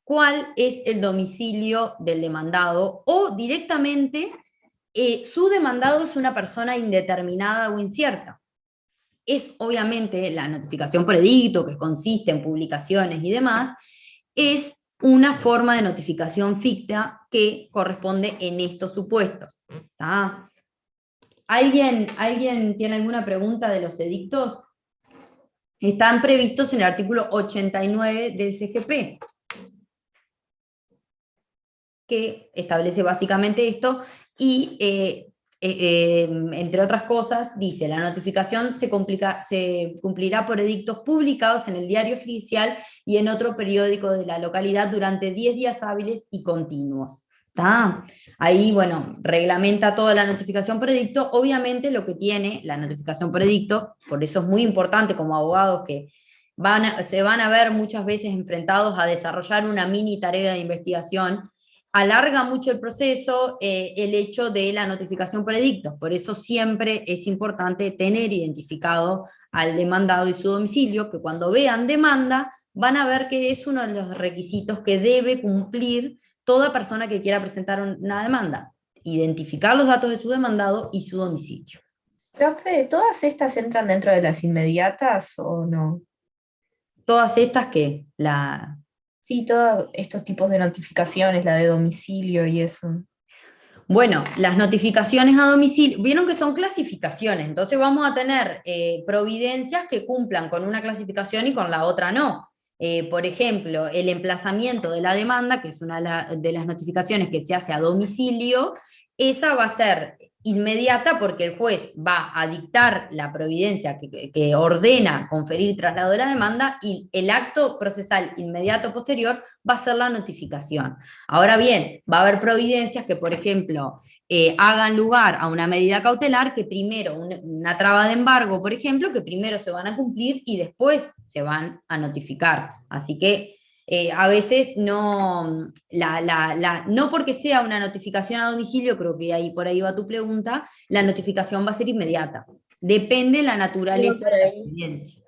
cuál es el domicilio del demandado, o directamente su demandado es una persona indeterminada o incierta. es obviamente la notificación por edicto, que consiste en publicaciones y demás, es una forma de notificación ficta que corresponde en estos supuestos. ¿Tá? ¿Alguien tiene alguna pregunta de los edictos? Están previstos en el artículo 89 del CGP, que establece básicamente esto, y entre otras cosas, dice, la notificación se cumplirá por edictos publicados en el diario oficial y en otro periódico de la localidad durante 10 días hábiles y continuos. ¿Tá? Ahí, bueno, reglamenta toda la notificación por edicto. Obviamente lo que tiene la notificación por edicto, por eso es muy importante como abogados que se van a ver muchas veces enfrentados a desarrollar una mini tarea de investigación, alarga mucho el proceso el hecho de la notificación por edicto. Por eso siempre es importante tener identificado al demandado y su domicilio, que cuando vean demanda van a ver que es uno de los requisitos que debe cumplir toda persona que quiera presentar una demanda. Identificar los datos de su demandado y su domicilio. Profe, ¿todas estas entran dentro de las inmediatas o no? ¿Todas estas qué? Sí, todos estos tipos de notificaciones, la de domicilio y eso. Bueno, las notificaciones a domicilio, vieron que son clasificaciones, entonces vamos a tener providencias que cumplan con una clasificación y con la otra no. Por ejemplo, el emplazamiento de la demanda, que es una de las notificaciones que se hace a domicilio, esa va a ser inmediata porque el juez va a dictar la providencia que ordena conferir traslado de la demanda, y el acto procesal inmediato posterior va a ser la notificación. Ahora bien, va a haber providencias que, por ejemplo, hagan lugar a una medida cautelar que primero, una traba de embargo, por ejemplo, que primero se van a cumplir y después se van a notificar. Así que a veces no, no porque sea una notificación a domicilio, creo que por ahí va tu pregunta, la notificación va a ser inmediata. Depende de la naturaleza de la evidencia.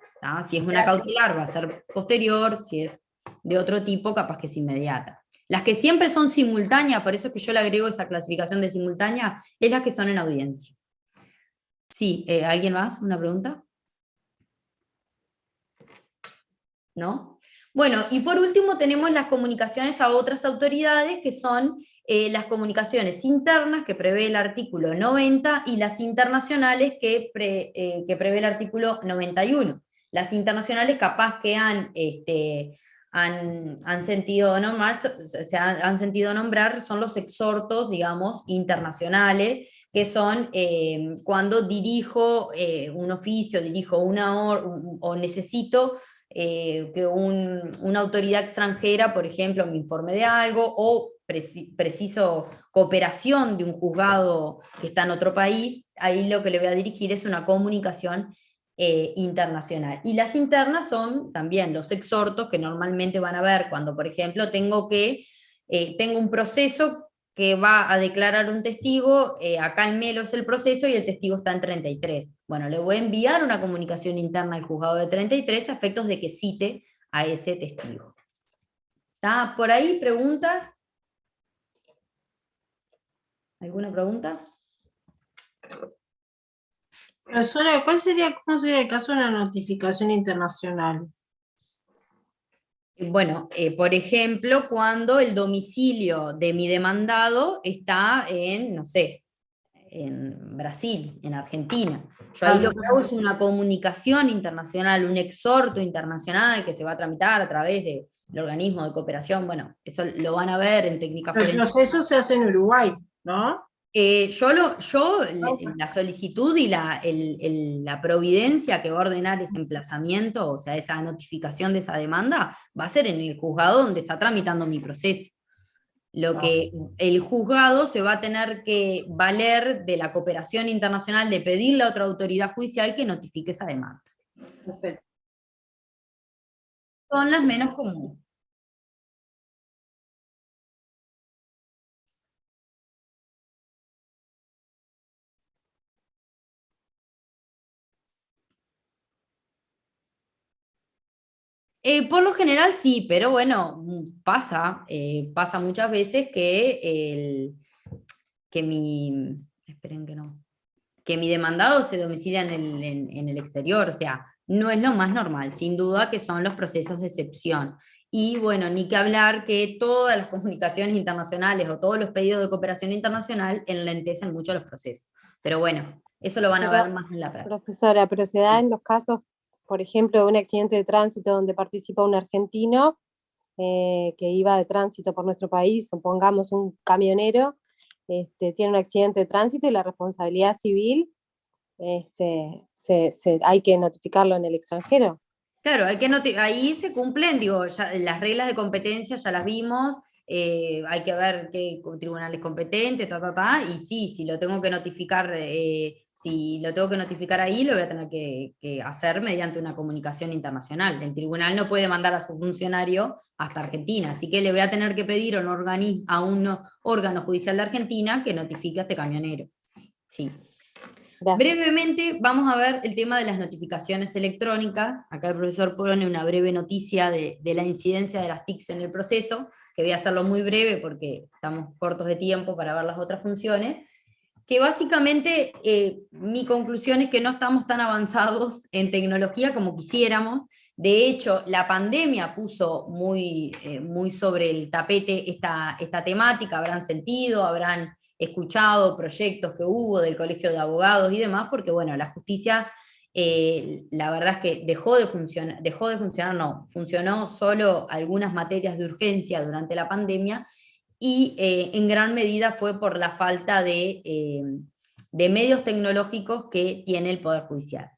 Si es una cautelar va a ser posterior, si es de otro tipo capaz que es inmediata. Las que siempre son simultáneas, por eso es que yo le agrego esa clasificación de simultánea, es las que son en audiencia. Sí, ¿alguien más? ¿Una pregunta? ¿No? Bueno, y por último tenemos las comunicaciones a otras autoridades, que son las comunicaciones internas que prevé el artículo 90 y las internacionales que prevé el artículo 91. Las internacionales capaz que han sentido nombrar son los exhortos, digamos, internacionales, que son cuando dirijo un oficio, dirijo o necesito que una autoridad extranjera, por ejemplo, me informe de algo, o preciso cooperación de un juzgado que está en otro país, ahí lo que le voy a dirigir es una comunicación internacional. Y las internas son también los exhortos que normalmente van a ver cuando, por ejemplo, tengo un proceso que va a declarar un testigo, acá en Melo es el proceso y el testigo está en 33. Bueno, le voy a enviar una comunicación interna al juzgado de 33 a efectos de que cite a ese testigo. ¿Está por ahí? ¿Preguntas? ¿Alguna pregunta? Profesora, cómo sería el caso de una notificación internacional? Bueno, por ejemplo, cuando el domicilio de mi demandado está en, no sé, en Brasil, en Argentina. Yo ahí lo que hago es una comunicación internacional, un exhorto internacional que se va a tramitar a través del organismo de cooperación. Bueno, eso lo van a ver en técnica forense. El proceso se hace en Uruguay, ¿no? La solicitud y la providencia que va a ordenar ese emplazamiento, o sea, esa notificación de esa demanda, va a ser en el juzgado donde está tramitando mi proceso. Lo que el juzgado se va a tener que valer de la cooperación internacional de pedirle a otra autoridad judicial que notifique esa demanda. Perfecto. Son las menos comunes. Por lo general sí, pero bueno, pasa muchas veces que que mi demandado se domicilia en el exterior, o sea, no es lo más normal, sin duda que son los procesos de excepción. Y bueno, ni que hablar que todas las comunicaciones internacionales o todos los pedidos de cooperación internacional enlentecen mucho los procesos. Pero bueno, eso lo van a ver más en la práctica. Profesora, pero se da en los casos, por ejemplo, de un accidente de tránsito donde participa un argentino que iba de tránsito por nuestro país, supongamos un camionero, tiene un accidente de tránsito y la responsabilidad civil hay que notificarlo en el extranjero. Claro, ahí se cumplen, digo, ya, las reglas de competencia ya las vimos, hay que ver qué tribunal es competente, y sí, si lo tengo que notificar, ahí, lo voy a tener que hacer mediante una comunicación internacional. El tribunal no puede mandar a su funcionario hasta Argentina, así que le voy a tener que pedir a un órgano judicial de Argentina que notifique a este camionero. Sí. Gracias. Brevemente vamos a ver el tema de las notificaciones electrónicas. Acá el profesor pone una breve noticia de la incidencia de las TICs en el proceso, que voy a hacerlo muy breve porque estamos cortos de tiempo para ver las otras funciones, que básicamente mi conclusión es que no estamos tan avanzados en tecnología como quisiéramos. De hecho, la pandemia puso muy sobre el tapete esta temática, habrán sentido, habrán escuchado proyectos que hubo del Colegio de Abogados y demás, porque bueno, la justicia, la verdad es que dejó de funcionar, no, funcionó solo algunas materias de urgencia durante la pandemia, y en gran medida fue por la falta de medios tecnológicos que tiene el Poder Judicial.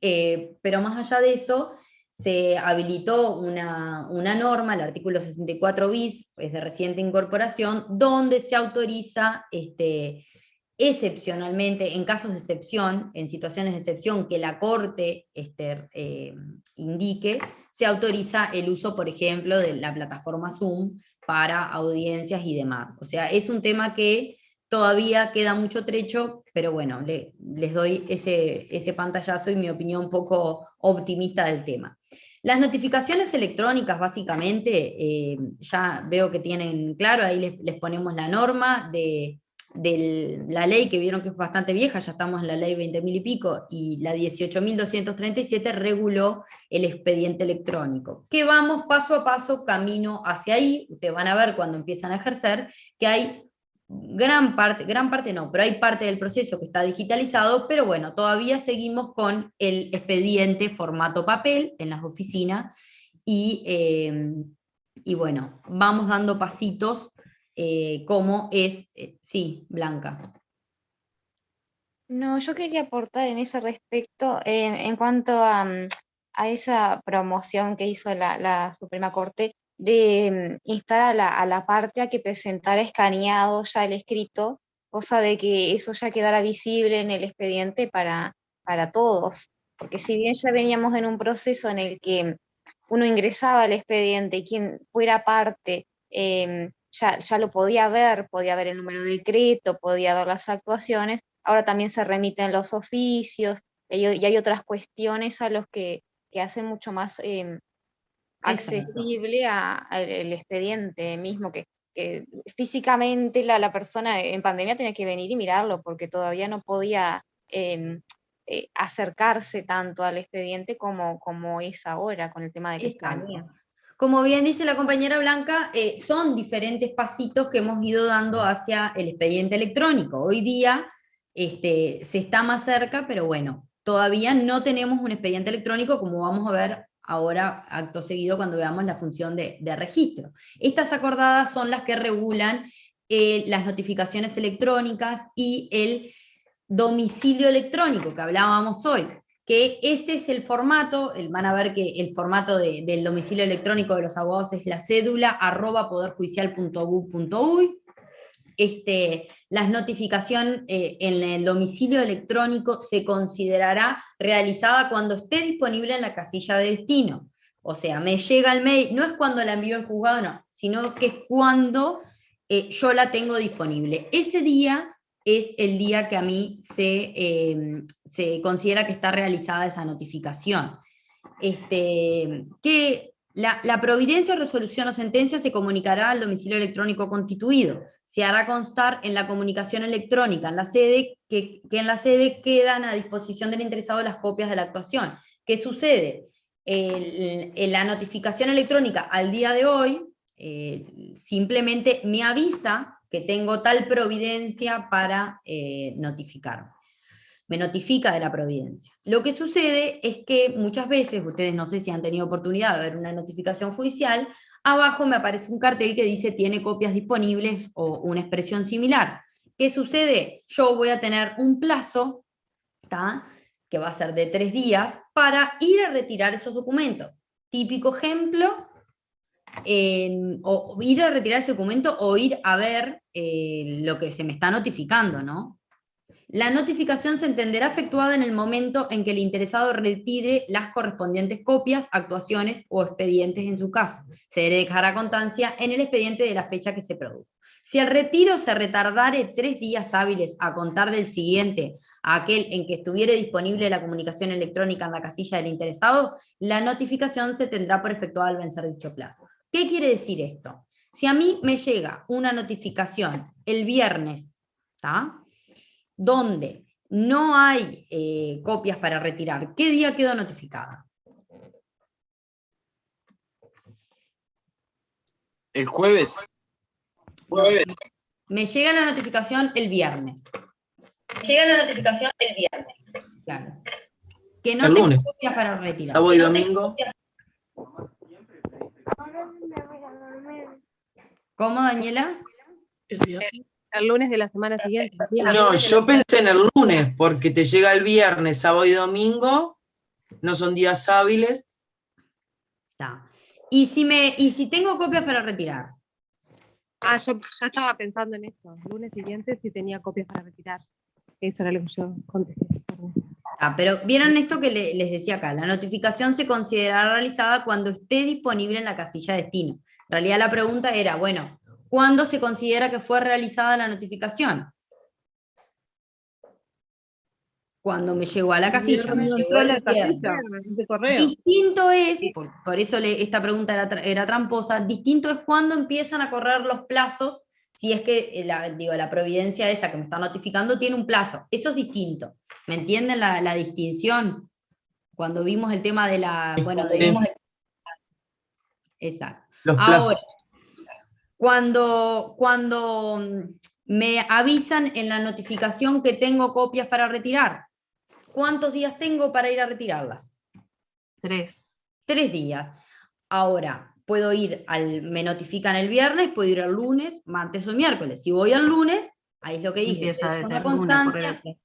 Pero más allá de eso, se habilitó una norma, el artículo 64 bis, es de reciente incorporación, donde se autoriza excepcionalmente, en casos de excepción, en situaciones de excepción que la Corte indique, se autoriza el uso, por ejemplo, de la plataforma Zoom para audiencias y demás. O sea, es un tema que todavía queda mucho trecho, pero bueno, les doy ese pantallazo y mi opinión un poco optimista del tema. Las notificaciones electrónicas, básicamente, ya veo que tienen claro, ahí les ponemos la norma de la ley, que vieron que es bastante vieja, ya estamos en la ley 20.000 y pico, y la 18.237 reguló el expediente electrónico, que vamos paso a paso camino hacia ahí. Ustedes van a ver cuando empiezan a ejercer que hay gran parte no, pero hay parte del proceso que está digitalizado, pero bueno, todavía seguimos con el expediente formato papel en las oficinas, y bueno, vamos dando pasitos como es, sí, Blanca. No, yo quería aportar en ese respecto, en cuanto a esa promoción que hizo la Suprema Corte, de instar a la parte a que presentara escaneado ya el escrito, cosa de que eso ya quedara visible en el expediente para todos, porque si bien ya veníamos en un proceso en el que uno ingresaba al expediente y quien fuera parte ya lo podía ver el número de decreto, podía ver las actuaciones, ahora también se remiten los oficios, y hay otras cuestiones a los que hacen mucho más accesible el expediente mismo, que físicamente la persona en pandemia tenía que venir y mirarlo, porque todavía no podía acercarse tanto al expediente como es ahora con el tema del escaneo. Como bien dice la compañera Blanca, son diferentes pasitos que hemos ido dando hacia el expediente electrónico. Hoy día se está más cerca, pero bueno, todavía no tenemos un expediente electrónico, como vamos a ver ahora acto seguido cuando veamos la función de registro. Estas acordadas son las que regulan las notificaciones electrónicas y el domicilio electrónico que hablábamos hoy, que este es el formato, van a ver que el formato del domicilio electrónico de los abogados es la cédula @poderjudicial.gov.uy. Las notificaciones en el domicilio electrónico se considerará realizada cuando esté disponible en la casilla de destino. O sea, me llega el mail, no es cuando la envío el juzgado, no, sino que es cuando yo la tengo disponible. Ese día es el día que a mí se considera que está realizada esa notificación. Que La providencia, resolución o sentencia se comunicará al domicilio electrónico constituido. Se hará constar en la comunicación electrónica en la sede que en la sede quedan a disposición del interesado las copias de la actuación. ¿Qué sucede? En la notificación electrónica al día de hoy simplemente me avisa que tengo tal providencia para notificarme. Me notifica de la providencia. Lo que sucede es que muchas veces, ustedes no sé si han tenido oportunidad de ver una notificación judicial, abajo me aparece un cartel que dice tiene copias disponibles o una expresión similar. ¿Qué sucede? Yo voy a tener un plazo, ¿tá?, que va a ser de 3 días, para ir a retirar esos documentos. Típico ejemplo, o ir a retirar ese documento o ir a ver lo que se me está notificando, ¿no? La notificación se entenderá efectuada en el momento en que el interesado retire las correspondientes copias, actuaciones o expedientes en su caso. Se dejará constancia en el expediente de la fecha que se produjo. Si el retiro se retardare 3 días hábiles a contar del siguiente a aquel en que estuviere disponible la comunicación electrónica en la casilla del interesado, la notificación se tendrá por efectuada al vencer dicho plazo. ¿Qué quiere decir esto? Si a mí me llega una notificación el viernes, ¿tá?, donde no hay copias para retirar, ¿qué día quedó notificada? El jueves. Jueves. Me llega la notificación el viernes. Claro. Que no El tengo lunes. copias para retirar. Sábado y domingo. ¿Cómo, Daniela? El lunes de la semana siguiente. No, yo pensé en el lunes, porque te llega el viernes, sábado y domingo, no son días hábiles. Está. ¿Y si tengo copias para retirar? Yo ya estaba pensando en eso. El lunes siguiente si tenía copias para retirar. Eso era lo que yo contesté. Pero vieron esto que les decía acá, la notificación se considerará realizada cuando esté disponible en la casilla destino. En realidad la pregunta era, bueno, ¿cuándo se considera que fue realizada la notificación? Cuando me llegó a la casilla, me llegó el viernes. Distinto es, por eso esta pregunta era tramposa, distinto es cuando empiezan a correr los plazos, si es que la providencia esa que me está notificando tiene un plazo. Eso es distinto. ¿Me entienden la distinción? Cuando vimos el tema de la... Bueno, Sí. Exacto. Los plazos. Ahora, cuando me avisan en la notificación que tengo copias para retirar, ¿cuántos días tengo para ir a retirarlas? 3. 3 días. Ahora, puedo ir me notifican el viernes, puedo ir el lunes, martes o miércoles. Si voy el lunes, ahí es lo que dije. Empieza se deja desde una el lunes, constancia.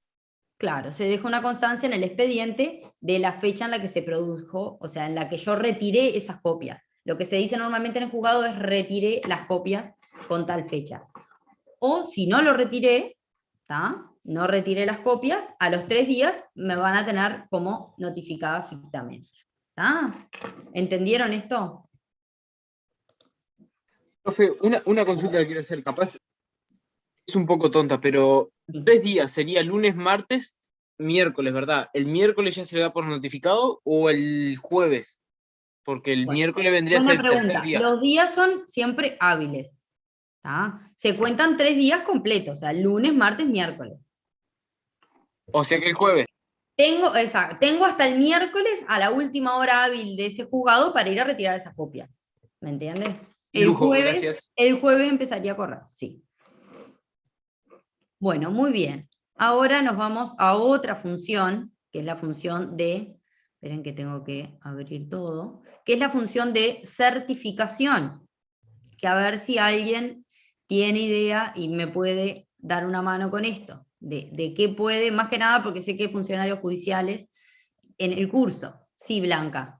Claro, se deja una constancia en el expediente de la fecha en la que se produjo, o sea, en la que yo retiré esas copias. Lo que se dice normalmente en el juzgado es retiré las copias con tal fecha. O si no lo retiré, ¿tá?, no retiré las copias, a los 3 días me van a tener como notificada fictamente. ¿Tá? ¿Entendieron esto? Profe, una consulta que quiero hacer, capaz es un poco tonta, pero 3 días sería lunes, martes, miércoles, ¿verdad? ¿El miércoles ya se le da por notificado o el jueves? Porque el miércoles vendría a ser el tercer día. Los días son siempre hábiles. ¿Tá? Se cuentan 3 días completos, o sea, lunes, martes, miércoles. O sea que el jueves. Tengo hasta el miércoles a la última hora hábil de ese juzgado para ir a retirar esa copia. ¿Me entiendes? El jueves empezaría a correr, sí. Bueno, muy bien. Ahora nos vamos a otra función, que es la función de, esperen que tengo que abrir todo, que es la función de certificación. Que a ver si alguien tiene idea y me puede dar una mano con esto. De qué puede, más que nada porque sé que hay funcionarios judiciales en el curso. Sí, Blanca.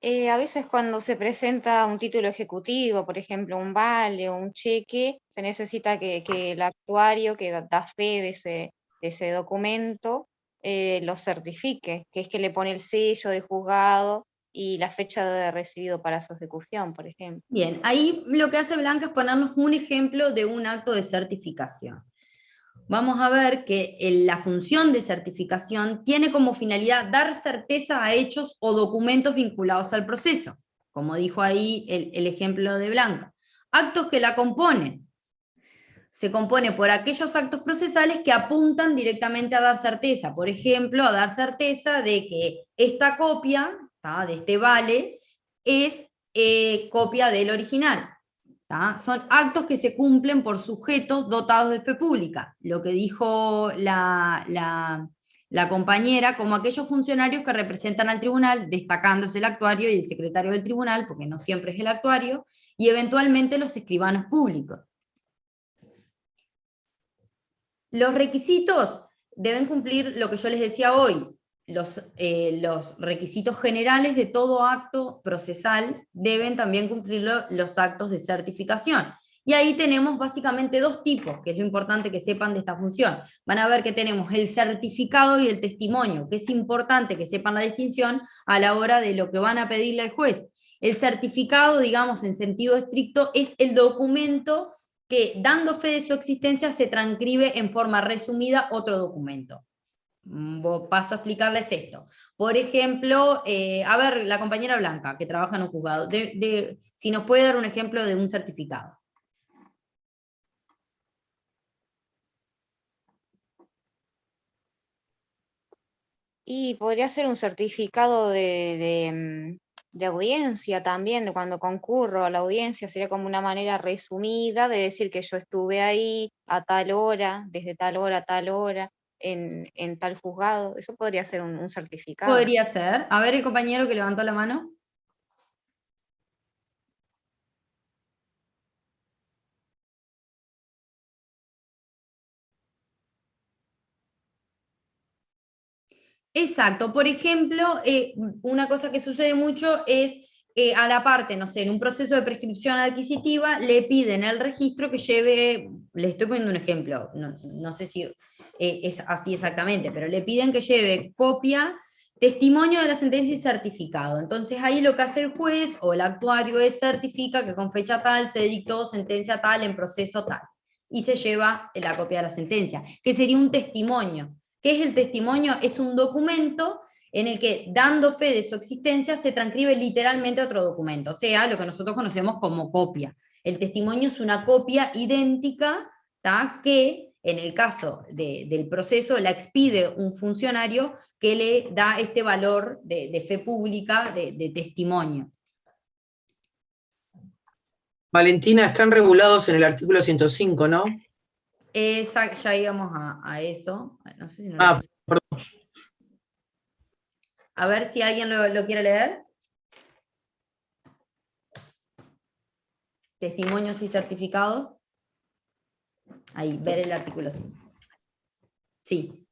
A veces cuando se presenta un título ejecutivo, por ejemplo, un vale o un cheque, se necesita que el actuario que da fe de ese documento lo certifique, que es que le pone el sello de juzgado y la fecha de recibido para su ejecución, por ejemplo. Bien, ahí lo que hace Blanca es ponernos un ejemplo de un acto de certificación. Vamos a ver que la función de certificación tiene como finalidad dar certeza a hechos o documentos vinculados al proceso. como dijo ahí el ejemplo de Blanca. Actos que la componen. Se compone por aquellos actos procesales que apuntan directamente a dar certeza. Por ejemplo, a dar certeza de que esta copia, ¿tá?, de este vale, es copia del original. ¿Tá? Son actos que se cumplen por sujetos dotados de fe pública. Lo que dijo la compañera, como aquellos funcionarios que representan al tribunal, destacándose el actuario y el secretario del tribunal, porque no siempre es el actuario, y eventualmente los escribanos públicos. Los requisitos deben cumplir lo que yo les decía hoy, los requisitos generales de todo acto procesal deben también cumplirlo los actos de certificación. Y ahí tenemos básicamente dos tipos, que es lo importante que sepan de esta función. Van a ver que tenemos el certificado y el testimonio, que es importante que sepan la distinción a la hora de lo que van a pedirle al juez. El certificado, digamos en sentido estricto, es el documento que, dando fe de su existencia, se transcribe en forma resumida otro documento. Paso a explicarles esto. Por ejemplo, a ver, la compañera Blanca, que trabaja en un juzgado, si nos puede dar un ejemplo de un certificado. Y podría ser un certificado de audiencia también, de cuando concurro a la audiencia, sería como una manera resumida de decir que yo estuve ahí a tal hora, desde tal hora a tal hora, en tal juzgado. Eso podría ser un certificado. Podría ser. A ver el compañero que levantó la mano. Exacto. Por ejemplo, una cosa que sucede mucho es a la parte, no sé, en un proceso de prescripción adquisitiva, le piden al registro que lleve, le estoy poniendo un ejemplo, no sé si es así exactamente, pero le piden que lleve copia, testimonio de la sentencia y certificado. Entonces ahí lo que hace el juez o el actuario es certifica que con fecha tal se dictó sentencia tal en proceso tal, y se lleva la copia de la sentencia, que sería un testimonio. ¿Qué es el testimonio? Es un documento en el que, dando fe de su existencia, se transcribe literalmente otro documento, o sea, lo que nosotros conocemos como copia. El testimonio es una copia idéntica, ¿tá?, que en el caso del proceso la expide un funcionario que le da este valor de fe pública, de testimonio. Valentina, están regulados en el artículo 105, ¿no? Ya íbamos a eso. No sé si no perdón. A ver si alguien lo quiere leer. Testimonios y certificados. Ahí, ver el artículo 5. Sí.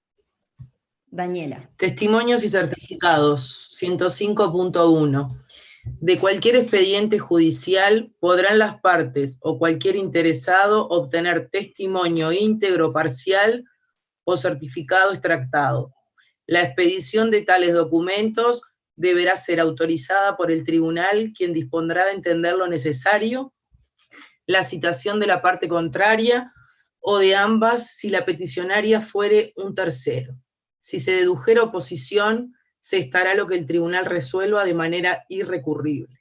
Daniela. Testimonios y certificados, 105.1. De cualquier expediente judicial podrán las partes o cualquier interesado obtener testimonio íntegro, parcial o certificado extractado. La expedición de tales documentos deberá ser autorizada por el tribunal, quien dispondrá de entender lo necesario, la citación de la parte contraria o de ambas si la peticionaria fuere un tercero. Si se dedujera oposición, se estará lo que el tribunal resuelva de manera irrecurrible.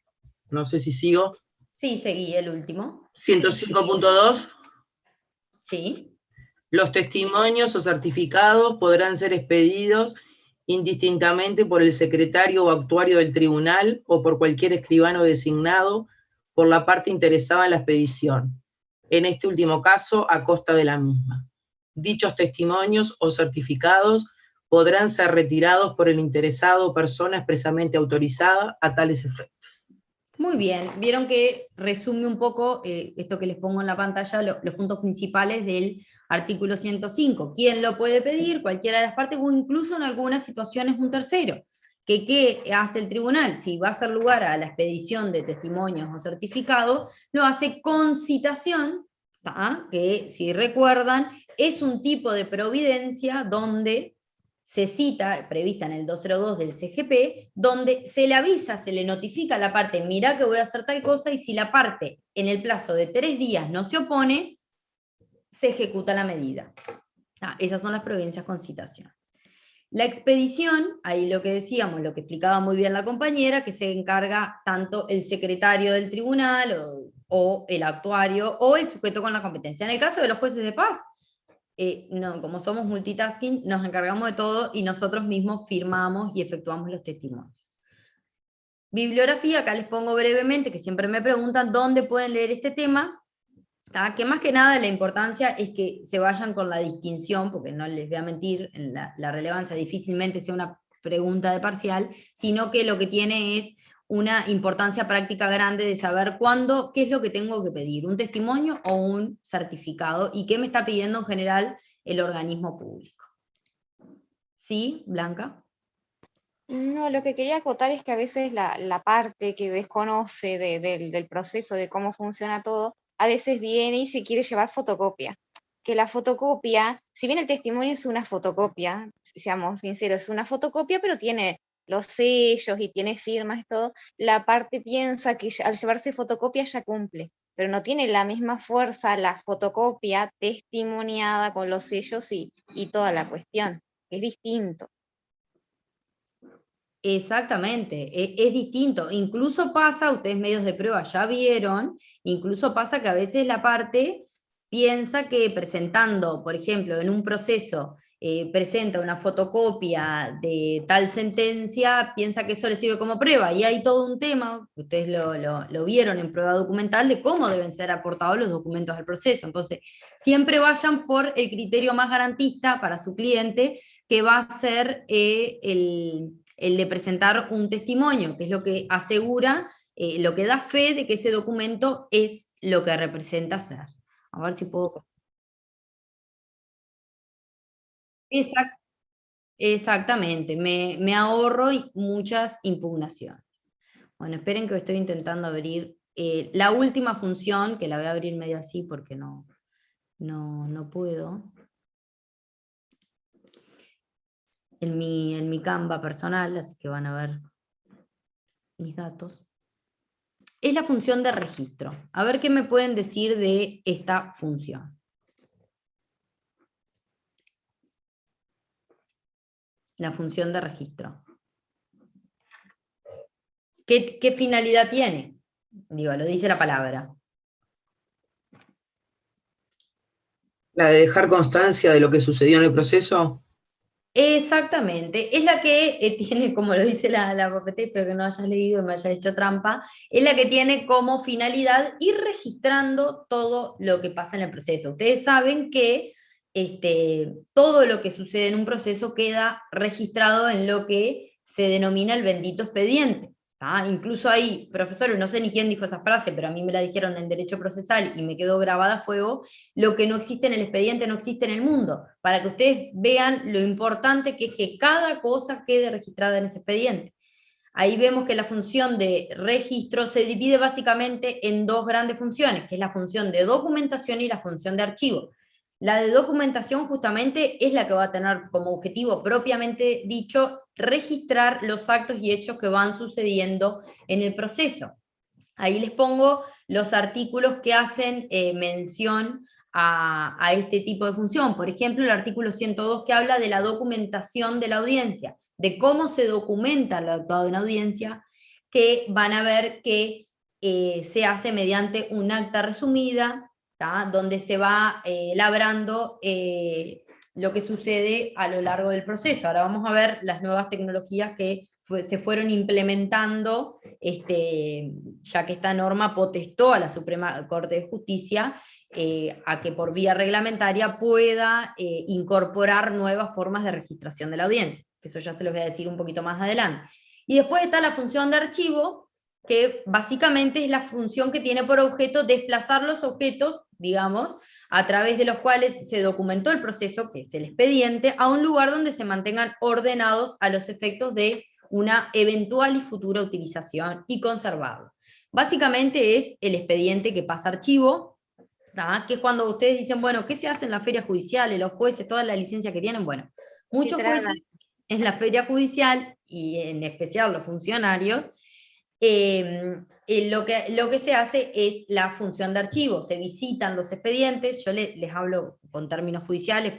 No sé si sigo. Sí, seguí el último. 105.2. Sí. Los testimonios o certificados podrán ser expedidos indistintamente por el secretario o actuario del tribunal o por cualquier escribano designado por la parte interesada en la expedición, en este último caso a costa de la misma. Dichos testimonios o certificados podrán ser retirados por el interesado o persona expresamente autorizada a tales efectos. Muy bien, vieron que resume un poco esto que les pongo en la pantalla, los puntos principales del artículo 105. ¿Quién lo puede pedir? Cualquiera de las partes, o incluso en algunas situaciones un tercero. ¿Qué hace el tribunal? Si va a hacer lugar a la expedición de testimonios o certificados, lo hace con citación, ¿tá?, que si recuerdan, es un tipo de providencia donde se cita, prevista en el 202 del CGP, donde se le avisa, se le notifica a la parte, mirá que voy a hacer tal cosa, y si la parte en el plazo de 3 días no se opone, se ejecuta la medida. Esas son las providencias con citación. La expedición, ahí lo que decíamos, lo que explicaba muy bien la compañera, que se encarga tanto el secretario del tribunal o el actuario o el sujeto con la competencia. En el caso de los jueces de paz, no, como somos multitasking, nos encargamos de todo y nosotros mismos firmamos y efectuamos los testimonios. Bibliografía, acá les pongo brevemente, que siempre me preguntan dónde pueden leer este tema, que más que nada la importancia es que se vayan con la distinción, porque no les voy a mentir, en la relevancia difícilmente sea una pregunta de parcial, sino que lo que tiene es una importancia práctica grande de saber cuándo, qué es lo que tengo que pedir, un testimonio o un certificado, y qué me está pidiendo en general el organismo público. ¿Sí, Blanca? No, lo que quería acotar es que a veces la parte que desconoce del proceso, de cómo funciona todo, a veces viene y se quiere llevar fotocopia. Que la fotocopia, si bien el testimonio es una fotocopia, seamos sinceros, es una fotocopia, pero tiene los sellos y tiene firmas y todo, la parte piensa que al llevarse fotocopia ya cumple, pero no tiene la misma fuerza la fotocopia testimoniada con los sellos y toda la cuestión, es distinto. Exactamente, es distinto. Incluso pasa, ustedes medios de prueba ya vieron, incluso pasa que a veces la parte piensa que presentando, por ejemplo, en un proceso, presenta una fotocopia de tal sentencia, piensa que eso le sirve como prueba, y hay todo un tema, ustedes lo vieron en prueba documental, de cómo deben ser aportados los documentos al proceso. Entonces, siempre vayan por el criterio más garantista para su cliente, que va a ser el de presentar un testimonio, que es lo que asegura, lo que da fe de que ese documento es lo que representa ser. A ver si puedo... Exactamente, me ahorro muchas impugnaciones. Bueno, esperen que estoy intentando abrir la última función, que la voy a abrir medio así porque no puedo. En mi Canva personal, así que van a ver mis datos. Es la función de registro. A ver qué me pueden decir de esta función. La función de registro. ¿Qué finalidad tiene? Digo, lo dice la palabra. ¿La de dejar constancia de lo que sucedió en el proceso? Exactamente, es la que tiene, como lo dice la PPT, espero que no hayas leído y me haya hecho trampa, es la que tiene como finalidad ir registrando todo lo que pasa en el proceso. Ustedes saben que todo lo que sucede en un proceso queda registrado en lo que se denomina el bendito expediente. Incluso ahí, profesor, no sé ni quién dijo esa frase, pero a mí me la dijeron en Derecho Procesal y me quedó grabada a fuego: lo que no existe en el expediente no existe en el mundo, para que ustedes vean lo importante que es que cada cosa quede registrada en ese expediente. Ahí vemos que la función de registro se divide básicamente en dos grandes funciones, que es la función de documentación y la función de archivo. La de documentación justamente es la que va a tener como objetivo propiamente dicho registrar los actos y hechos que van sucediendo en el proceso. Ahí les pongo los artículos que hacen mención a este tipo de función. Por ejemplo, el artículo 102 que habla de la documentación de la audiencia, de cómo se documenta lo actuado en audiencia, que van a ver que se hace mediante un acta resumida, donde se va labrando lo que sucede a lo largo del proceso. Ahora vamos a ver las nuevas tecnologías que se fueron implementando, ya que esta norma potestó a la Suprema Corte de Justicia a que por vía reglamentaria pueda incorporar nuevas formas de registración de la audiencia. Eso ya se los voy a decir un poquito más adelante. Y después está la función de archivo, que básicamente es la función que tiene por objeto desplazar los objetos, digamos, a través de los cuales se documentó el proceso, que es el expediente, a un lugar donde se mantengan ordenados a los efectos de una eventual y futura utilización y conservarlo. Básicamente es el expediente que pasa a archivo, que es cuando ustedes dicen, bueno, ¿qué se hace en la feria judicial? Los jueces, toda la licencia que tienen, bueno, muchos jueces en la feria judicial, y en especial los funcionarios, lo que se hace es la función de archivo. Se visitan los expedientes, yo les hablo con términos judiciales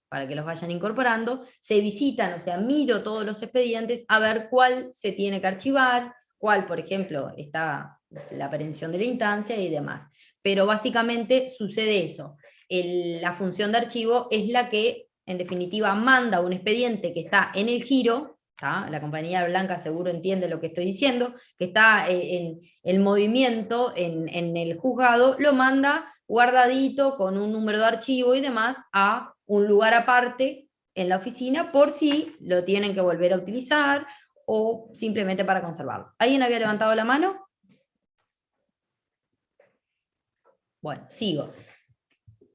para que los vayan incorporando. Se visitan, o sea, miro todos los expedientes a ver cuál se tiene que archivar, cuál, por ejemplo, está la aprehensión de la instancia y demás. Pero básicamente sucede eso. La función de archivo es la que, en definitiva, manda un expediente que está en el giro. La compañera Blanca seguro entiende lo que estoy diciendo, que está en el movimiento en el juzgado, lo manda guardadito con un número de archivo y demás a un lugar aparte en la oficina por si lo tienen que volver a utilizar o simplemente para conservarlo. ¿Alguien había levantado la mano? Bueno, sigo.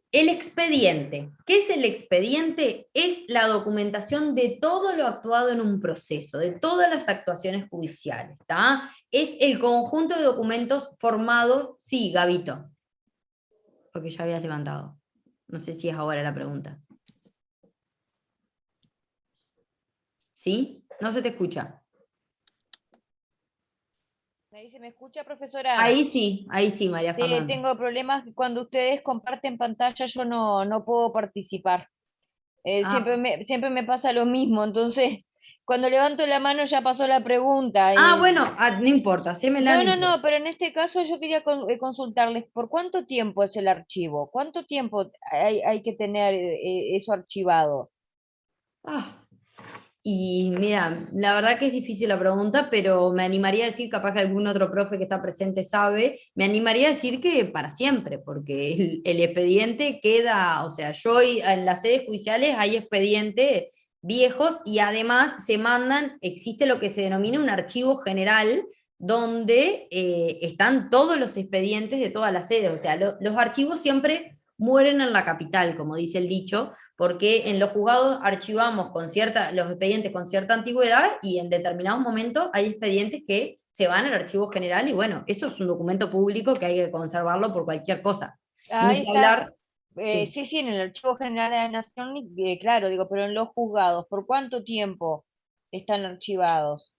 El expediente. ¿Qué es el expediente? Es la documentación de todo lo actuado en un proceso, de todas las actuaciones judiciales. ¿Tá? Es el conjunto de documentos formados. Sí, Gabito. Porque ya habías levantado. No sé si es ahora la pregunta. ¿Sí? No se te escucha. Ahí se me escucha, profesora. Ahí sí, María Sí, Fernanda. tengo problemas cuando ustedes comparten pantalla, yo no puedo participar. Siempre me pasa lo mismo, entonces cuando levanto la mano ya pasó la pregunta. Bueno, no importa, No, pero en este caso yo quería consultarles, ¿por cuánto tiempo es el archivo? ¿Cuánto tiempo hay que tener eso archivado? Y mira, la verdad que es difícil la pregunta, pero me animaría a decir, capaz que algún otro profe que está presente sabe, me animaría a decir que para siempre, porque el expediente queda, o sea, en las sedes judiciales hay expedientes viejos y además se mandan, existe lo que se denomina un archivo general, donde están todos los expedientes de todas las sedes, o sea, los archivos siempre mueren en la capital, como dice el dicho, porque en los juzgados archivamos los expedientes con cierta antigüedad y en determinados momentos hay expedientes que se van al archivo general y bueno, eso es un documento público que hay que conservarlo por cualquier cosa. Ahí Ni que está. hablar, Sí, en el Archivo General de la Nación, claro, digo, pero en los juzgados, ¿por cuánto tiempo están archivados?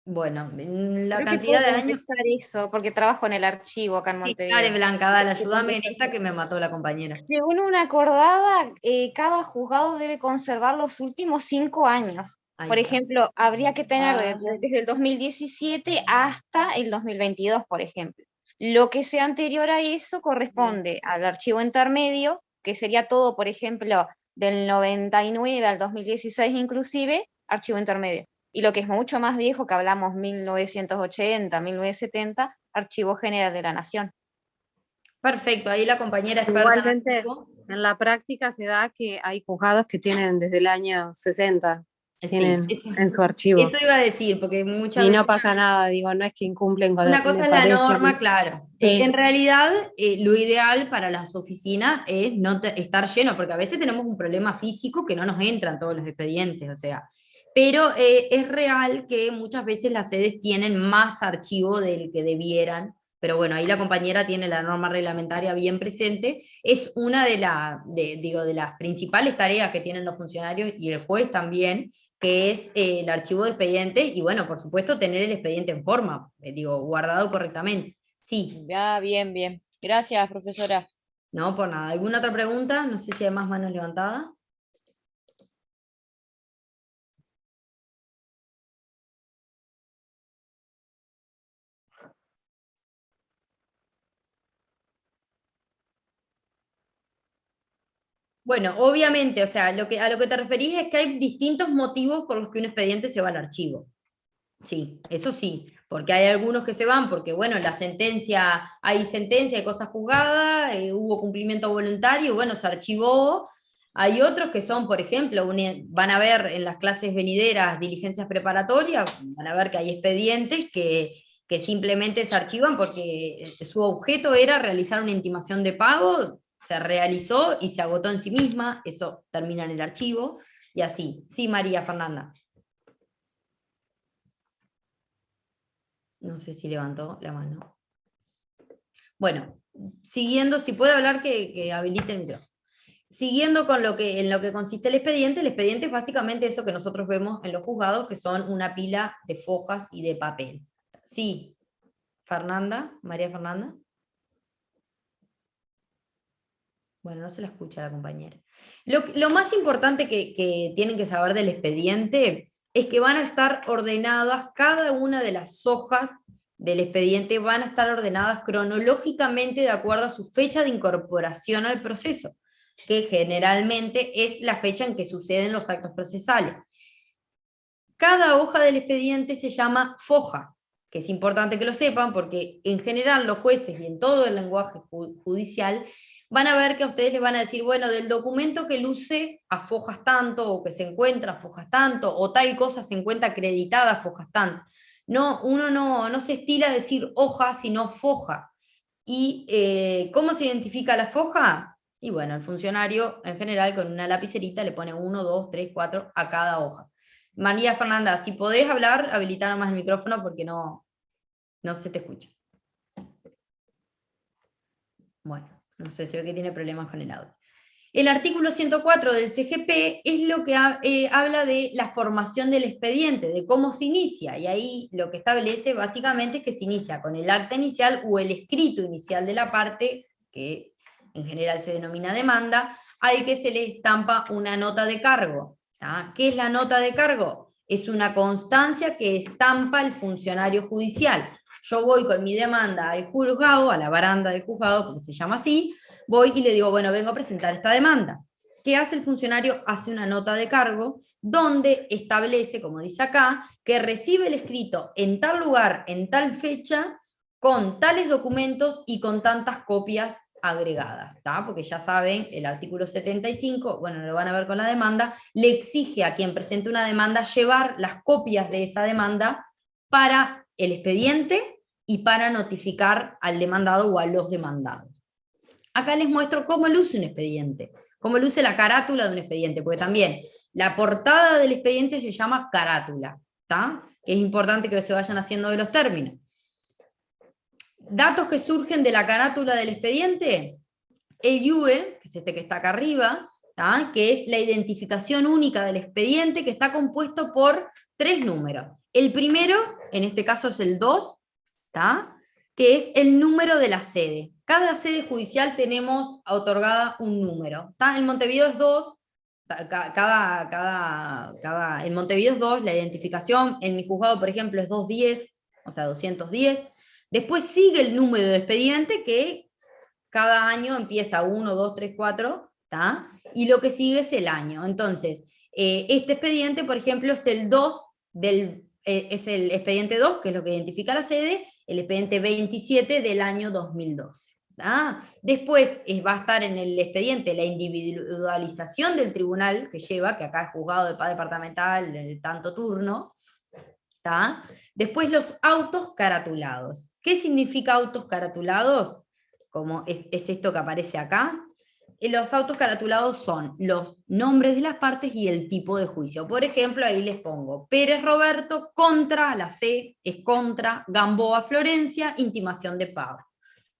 Bueno, la Creo que cantidad puedo de años. contestar eso, porque trabajo en el archivo acá en Montevideo. Dale, Blanca, dale, Te ayúdame en contesto. esta que me mató la compañera. Según una acordada, cada juzgado debe conservar los últimos 5 años. Por ejemplo, habría que tener desde el 2017 hasta el 2022, por ejemplo. Lo que sea anterior a eso corresponde al archivo intermedio, que sería todo, por ejemplo, del 99 al 2016 inclusive, archivo intermedio. Y lo que es mucho más viejo, que hablamos 1980, 1970, Archivo General de la Nación. Perfecto, ahí la compañera experta. Igualmente, en la práctica se da que hay juzgados que tienen desde el año 60, tienen en su archivo. Eso iba a decir, porque muchas y veces... no pasa nada, digo, no es que incumplen con Una lo que cosa me es la parece. norma, claro. Sí. En realidad, lo ideal para las oficinas es no estar lleno, porque a veces tenemos un problema físico que no nos entran todos los expedientes, o sea. Pero es real que muchas veces las sedes tienen más archivo del que debieran, pero bueno, ahí la compañera tiene la norma reglamentaria bien presente. Es una de las principales tareas que tienen los funcionarios y el juez también, que es el archivo de expediente, y bueno, por supuesto, tener el expediente en forma, guardado correctamente. Sí. Ya, bien. Gracias, profesora. No, por nada. ¿Alguna otra pregunta? No sé si hay más manos levantadas. Bueno, obviamente, o sea, a lo que te referís es que hay distintos motivos por los que un expediente se va al archivo. Sí, eso sí, porque hay algunos que se van porque, bueno, hay sentencia, hay cosas juzgadas, hubo cumplimiento voluntario, bueno, se archivó. Hay otros que son, por ejemplo, van a ver en las clases venideras diligencias preparatorias, van a ver que hay expedientes que simplemente se archivan porque su objeto era realizar una intimación de pago, se realizó y se agotó en sí misma, eso termina en el archivo, y así. Sí, María Fernanda. No sé si levantó la mano. Bueno, siguiendo, si puede hablar que habilite el micrófono. Siguiendo con en lo que consiste el expediente es básicamente eso que nosotros vemos en los juzgados, que son una pila de fojas y de papel. Sí, Fernanda, María Fernanda. Bueno, no se la escucha la compañera. Lo más importante que tienen que saber del expediente es que van a estar ordenadas, cada una de las hojas del expediente van a estar ordenadas cronológicamente de acuerdo a su fecha de incorporación al proceso, que generalmente es la fecha en que suceden los actos procesales. Cada hoja del expediente se llama foja, que es importante que lo sepan porque en general los jueces y en todo el lenguaje judicial van a ver que a ustedes les van a decir, bueno, del documento que luce a fojas tanto, o que se encuentra a fojas tanto, o tal cosa se encuentra acreditada a fojas tanto. No, uno no se estila a decir hoja, sino foja. ¿Y cómo se identifica la foja? Y bueno, el funcionario en general con una lapicerita le pone 1, 2, 3, 4 a cada hoja. María Fernanda, si podés hablar, habilita nomás el micrófono porque no se te escucha. Bueno, no sé, se ve que tiene problemas con el audio. El artículo 104 del CGP es lo que habla de la formación del expediente, de cómo se inicia, y ahí lo que establece básicamente es que se inicia con el acta inicial o el escrito inicial de la parte, que en general se denomina demanda, al que se le estampa una nota de cargo. ¿Tá? ¿Qué es la nota de cargo? Es una constancia que estampa el funcionario judicial. Yo voy con mi demanda al juzgado, a la baranda del juzgado, porque se llama así, voy y le digo, bueno, vengo a presentar esta demanda. ¿Qué hace el funcionario? Hace una nota de cargo donde establece, como dice acá, que recibe el escrito en tal lugar, en tal fecha, con tales documentos y con tantas copias agregadas, ¿tá? Porque ya saben, el artículo 75, bueno, lo van a ver con la demanda, le exige a quien presente una demanda llevar las copias de esa demanda para el expediente y para notificar al demandado o a los demandados. Acá les muestro cómo luce un expediente, cómo luce la carátula de un expediente, porque también la portada del expediente se llama carátula, ¿tá? Es importante que se vayan haciendo de los términos. Datos que surgen de la carátula del expediente, el IUE, que es este que está acá arriba, ¿tá? Que es la identificación única del expediente, que está compuesto por 3 números. El primero, en este caso es el 2, ¿tá? Que es el número de la sede. Cada sede judicial tenemos otorgada un número. ¿Tá? En Montevideo es 2, en Montevideo es 2, la identificación, en mi juzgado, por ejemplo, es 210, o sea, 210. Después sigue el número del expediente, que cada año empieza 1, 2, 3, 4, ¿tá? Y lo que sigue es el año. Entonces, este expediente, por ejemplo, es el 2 es el expediente 2, que es lo que identifica la sede, el expediente 27 del año 2012. ¿Tá? Después va a estar en el expediente la individualización del tribunal que lleva, que acá es juzgado de paz departamental de tanto turno. ¿Tá? Después los autos caratulados. ¿Qué significa autos caratulados? Como es esto que aparece acá. Los autos caratulados son los nombres de las partes y el tipo de juicio. Por ejemplo, ahí les pongo Pérez Roberto contra, la C es contra, Gamboa Florencia, intimación de pago.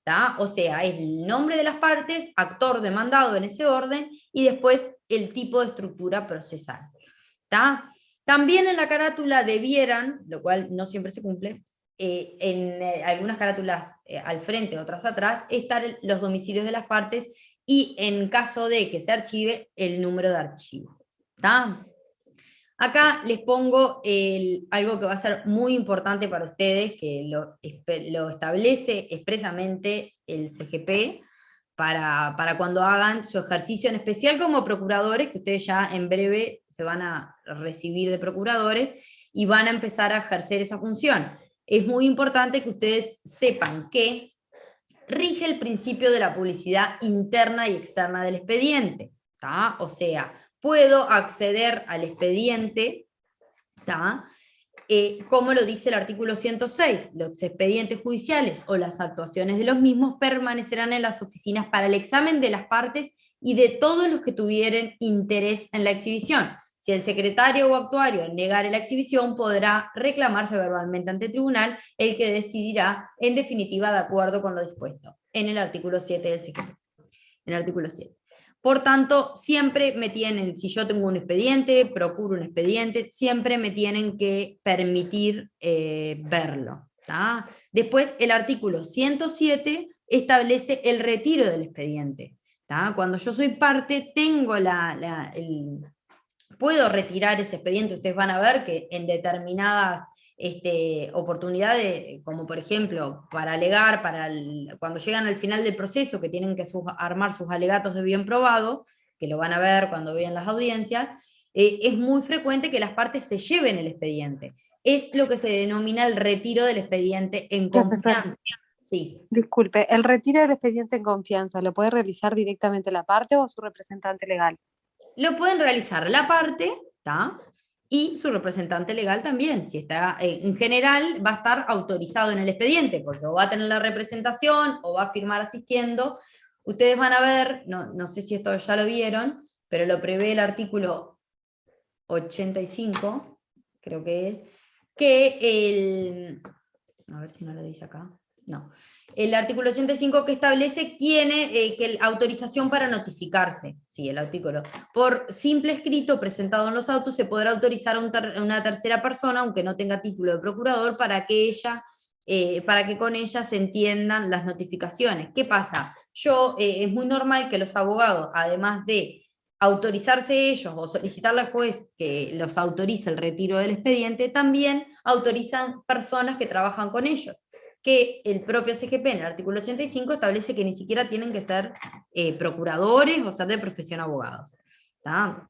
¿Tá? O sea, es el nombre de las partes, actor demandado en ese orden, y después el tipo de estructura procesal. ¿Tá? También en la carátula debieran, lo cual no siempre se cumple, en algunas carátulas al frente, otras atrás, estar los domicilios de las partes, y en caso de que se archive, el número de archivo. ¿Tá? Acá les pongo algo que va a ser muy importante para ustedes, que lo establece expresamente el CGP, para cuando hagan su ejercicio, en especial como procuradores, que ustedes ya en breve se van a recibir de procuradores, y van a empezar a ejercer esa función. Es muy importante que ustedes sepan que rige el principio de la publicidad interna y externa del expediente, ¿tá? O sea, puedo acceder al expediente, ¿tá? Como lo dice el artículo 106, los expedientes judiciales o las actuaciones de los mismos permanecerán en las oficinas para el examen de las partes y de todos los que tuvieran interés en la exhibición. Si el secretario o actuario negare la exhibición, podrá reclamarse verbalmente ante el tribunal, el que decidirá en definitiva de acuerdo con lo dispuesto en el artículo 7 del CGP. En el artículo 7. Por tanto, siempre me tienen, si yo tengo un expediente, procuro un expediente, siempre me tienen que permitir verlo. ¿tá? Después, el artículo 107 establece el retiro del expediente. ¿Tá? Cuando yo soy parte, tengo puedo retirar ese expediente. Ustedes van a ver que en determinadas oportunidades, como por ejemplo, para alegar, cuando llegan al final del proceso, que tienen que armar sus alegatos de bien probado, que lo van a ver cuando vean las audiencias, es muy frecuente que las partes se lleven el expediente. Es lo que se denomina el retiro del expediente en confianza. Sí. Disculpe, ¿el retiro del expediente en confianza lo puede realizar directamente la parte o su representante legal? Lo pueden realizar la parte, ¿tá? Y su representante legal también. Si está, en general va a estar autorizado en el expediente, porque o va a tener la representación o va a firmar asistiendo. Ustedes van a ver, no sé si esto ya lo vieron, pero lo prevé el artículo 85, creo que es, que a ver si no lo dice acá. No. El artículo 85 que establece que la autorización para notificarse, sí, el artículo, por simple escrito presentado en los autos se podrá autorizar a una tercera persona, aunque no tenga título de procurador, para que con ella se entiendan las notificaciones. ¿Qué pasa? Es muy normal que los abogados, además de autorizarse ellos o solicitarle al juez que los autorice el retiro del expediente, también autorizan personas que trabajan con ellos, que el propio CGP en el artículo 85 establece que ni siquiera tienen que ser procuradores o ser de profesión abogados. ¿Tá?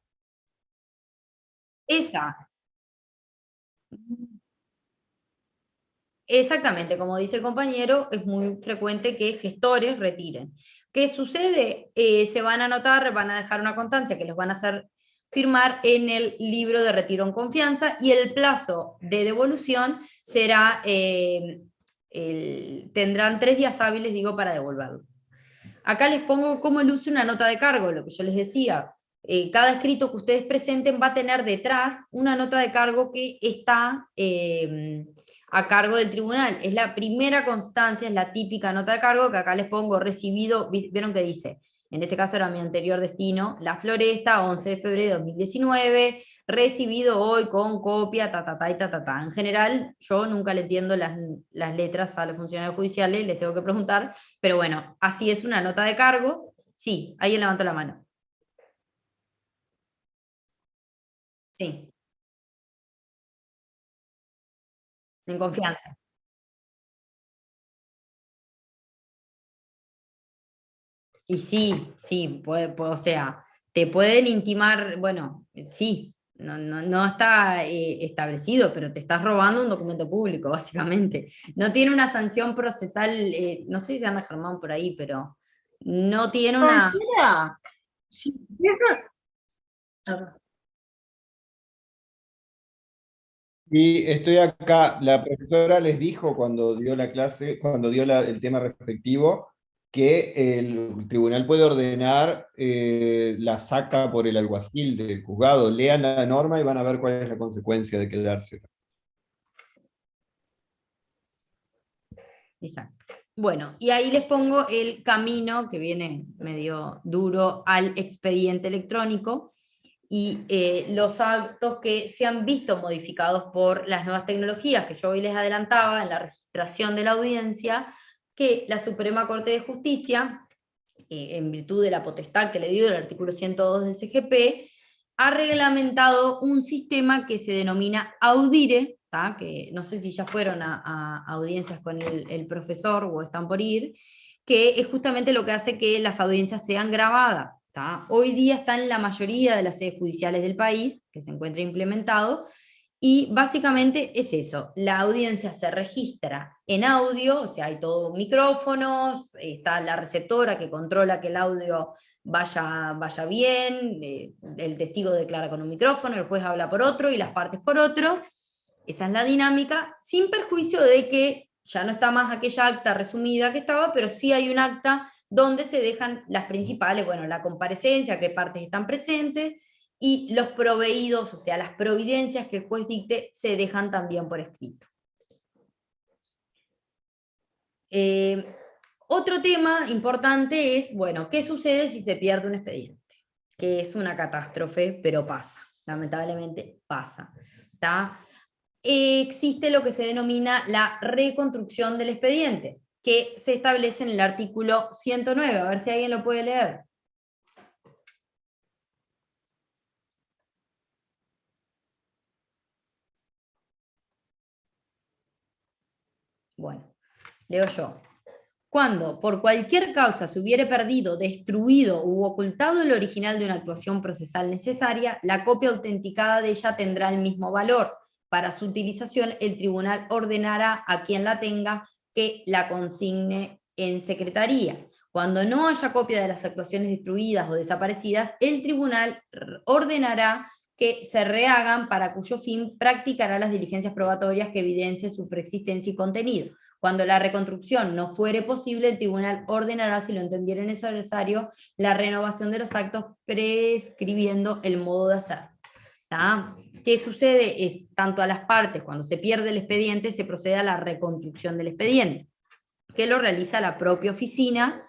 Exactamente, como dice el compañero, es muy frecuente que gestores retiren. ¿Qué sucede? Se van a anotar, van a dejar una constancia que les van a hacer firmar en el libro de retiro en confianza, y el plazo de devolución será, tendrán 3 días hábiles, para devolverlo. Acá les pongo cómo luce una nota de cargo, lo que yo les decía. Cada escrito que ustedes presenten va a tener detrás una nota de cargo que está a cargo del tribunal. Es la primera constancia, es la típica nota de cargo, que acá les pongo recibido, vieron que dice, en este caso era mi anterior destino, La Floresta, 11 de febrero de 2019, recibido hoy con copia, y En general, yo nunca le entiendo las letras a los funcionarios judiciales, les tengo que preguntar, pero bueno, así es una nota de cargo. Sí, alguien levantó la mano. Sí. En confianza. Y sí, o sea, te pueden intimar, bueno, sí, no está establecido, pero te estás robando un documento público, básicamente. No tiene una sanción procesal, no sé si anda Germán por ahí, pero no tiene una... Sí, eso... Y estoy acá, la profesora les dijo cuando dio la clase, cuando dio el tema respectivo, que el tribunal puede ordenar la saca por el alguacil del juzgado. Lean la norma y van a ver cuál es la consecuencia de quedársela. Exacto. Bueno, y ahí les pongo el camino, que viene medio duro, al expediente electrónico, y los actos que se han visto modificados por las nuevas tecnologías, que yo hoy les adelantaba en la registración de la audiencia, que la Suprema Corte de Justicia, en virtud de la potestad que le dio el artículo 102 del CGP, ha reglamentado un sistema que se denomina Audire, ¿tá? Que no sé si ya fueron a audiencias con el profesor o están por ir, que es justamente lo que hace que las audiencias sean grabadas. ¿Tá? Hoy día está en la mayoría de las sedes judiciales del país, que se encuentra implementado, y básicamente es eso, la audiencia se registra en audio, o sea, hay todos micrófonos, está la receptora que controla que el audio vaya bien, el testigo declara con un micrófono, el juez habla por otro y las partes por otro. Esa es la dinámica, sin perjuicio de que ya no está más aquella acta resumida que estaba, pero sí hay un acta donde se dejan las principales, bueno, la comparecencia, qué partes están presentes, y los proveídos, o sea, las providencias que el juez dicte, se dejan también por escrito. Otro tema importante es, bueno, ¿qué sucede si se pierde un expediente? Que es una catástrofe, pero pasa, lamentablemente pasa. ¿Tá? existe lo que se denomina la reconstrucción del expediente, que se establece en el artículo 109. A ver si alguien lo puede leer. Bueno, leo yo. Cuando por cualquier causa se hubiere perdido, destruido u ocultado el original de una actuación procesal necesaria, la copia autenticada de ella tendrá el mismo valor. Para su utilización, el tribunal ordenará a quien la tenga que la consigne en secretaría. Cuando no haya copia de las actuaciones destruidas o desaparecidas, el tribunal ordenará que se rehagan, para cuyo fin practicará las diligencias probatorias que evidencien su preexistencia y contenido. Cuando la reconstrucción no fuere posible, el tribunal ordenará, si lo entendiera necesario, la renovación de los actos, prescribiendo el modo de hacer. ¿Tá? ¿Qué sucede? Es tanto a las partes, cuando se pierde el expediente, se procede a la reconstrucción del expediente, que lo realiza la propia oficina,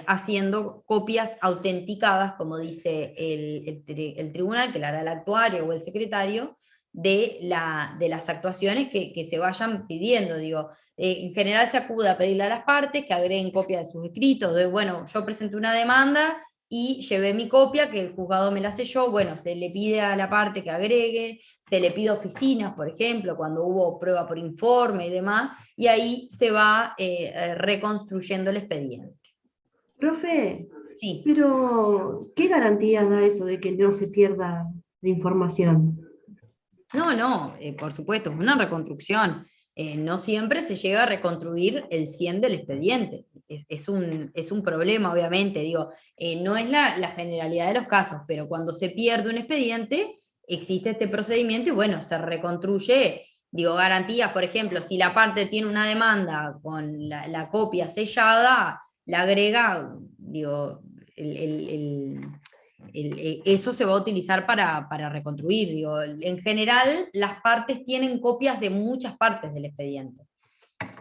haciendo copias autenticadas, como dice el tribunal, que la hará el actuario o el secretario, de las actuaciones que se vayan pidiendo. Digo, en general se acude a pedirle a las partes que agreguen copia de sus escritos. Bueno, yo presenté una demanda y llevé mi copia, que el juzgado me la selló. Bueno, se le pide a la parte que agregue, se le pide a oficinas, por ejemplo, cuando hubo prueba por informe y demás, y ahí se va reconstruyendo el expediente. Profe, sí. Pero ¿qué garantías da eso de que no se pierda la información? No, por supuesto, es una reconstrucción. No siempre se llega a reconstruir el 100 del expediente. Es un problema, obviamente. Digo, no es la generalidad de los casos, pero cuando se pierde un expediente, existe este procedimiento y bueno, se reconstruye. Digo, garantías, por ejemplo, si la parte tiene una demanda con la copia sellada, la agrega, digo, eso se va a utilizar para reconstruir. Digo, en general, las partes tienen copias de muchas partes del expediente.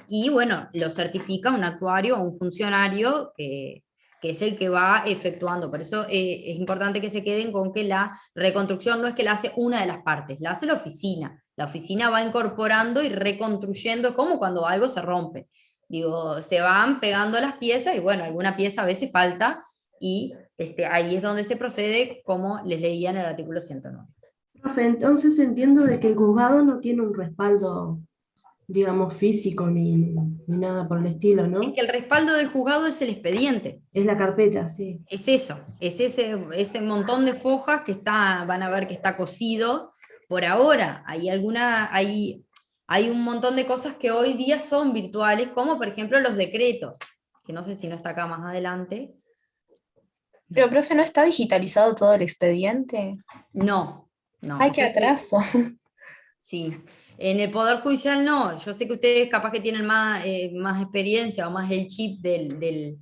Y bueno, lo certifica un actuario o un funcionario que es el que va efectuando. Por eso es importante que se queden con que la reconstrucción no es que la hace una de las partes, la hace la oficina. La oficina va incorporando y reconstruyendo, como cuando algo se rompe. Digo, se van pegando las piezas y bueno, alguna pieza a veces falta y ahí es donde se procede, como les leía en el artículo 109. Profe, entonces entiendo de que el juzgado no tiene un respaldo, digamos, físico ni nada por el estilo, ¿no? Es que el respaldo del juzgado es el expediente. Es la carpeta, sí. Es eso, es ese montón de fojas que van a ver que está cosido. Por ahora, hay un montón de cosas que hoy día son virtuales, como por ejemplo los decretos, que no sé si no está acá más adelante. Pero, profe, ¿no está digitalizado todo el expediente? No. Ay, qué atraso. Sí. En el Poder Judicial no. Yo sé que ustedes capaz que tienen más experiencia o más el chip de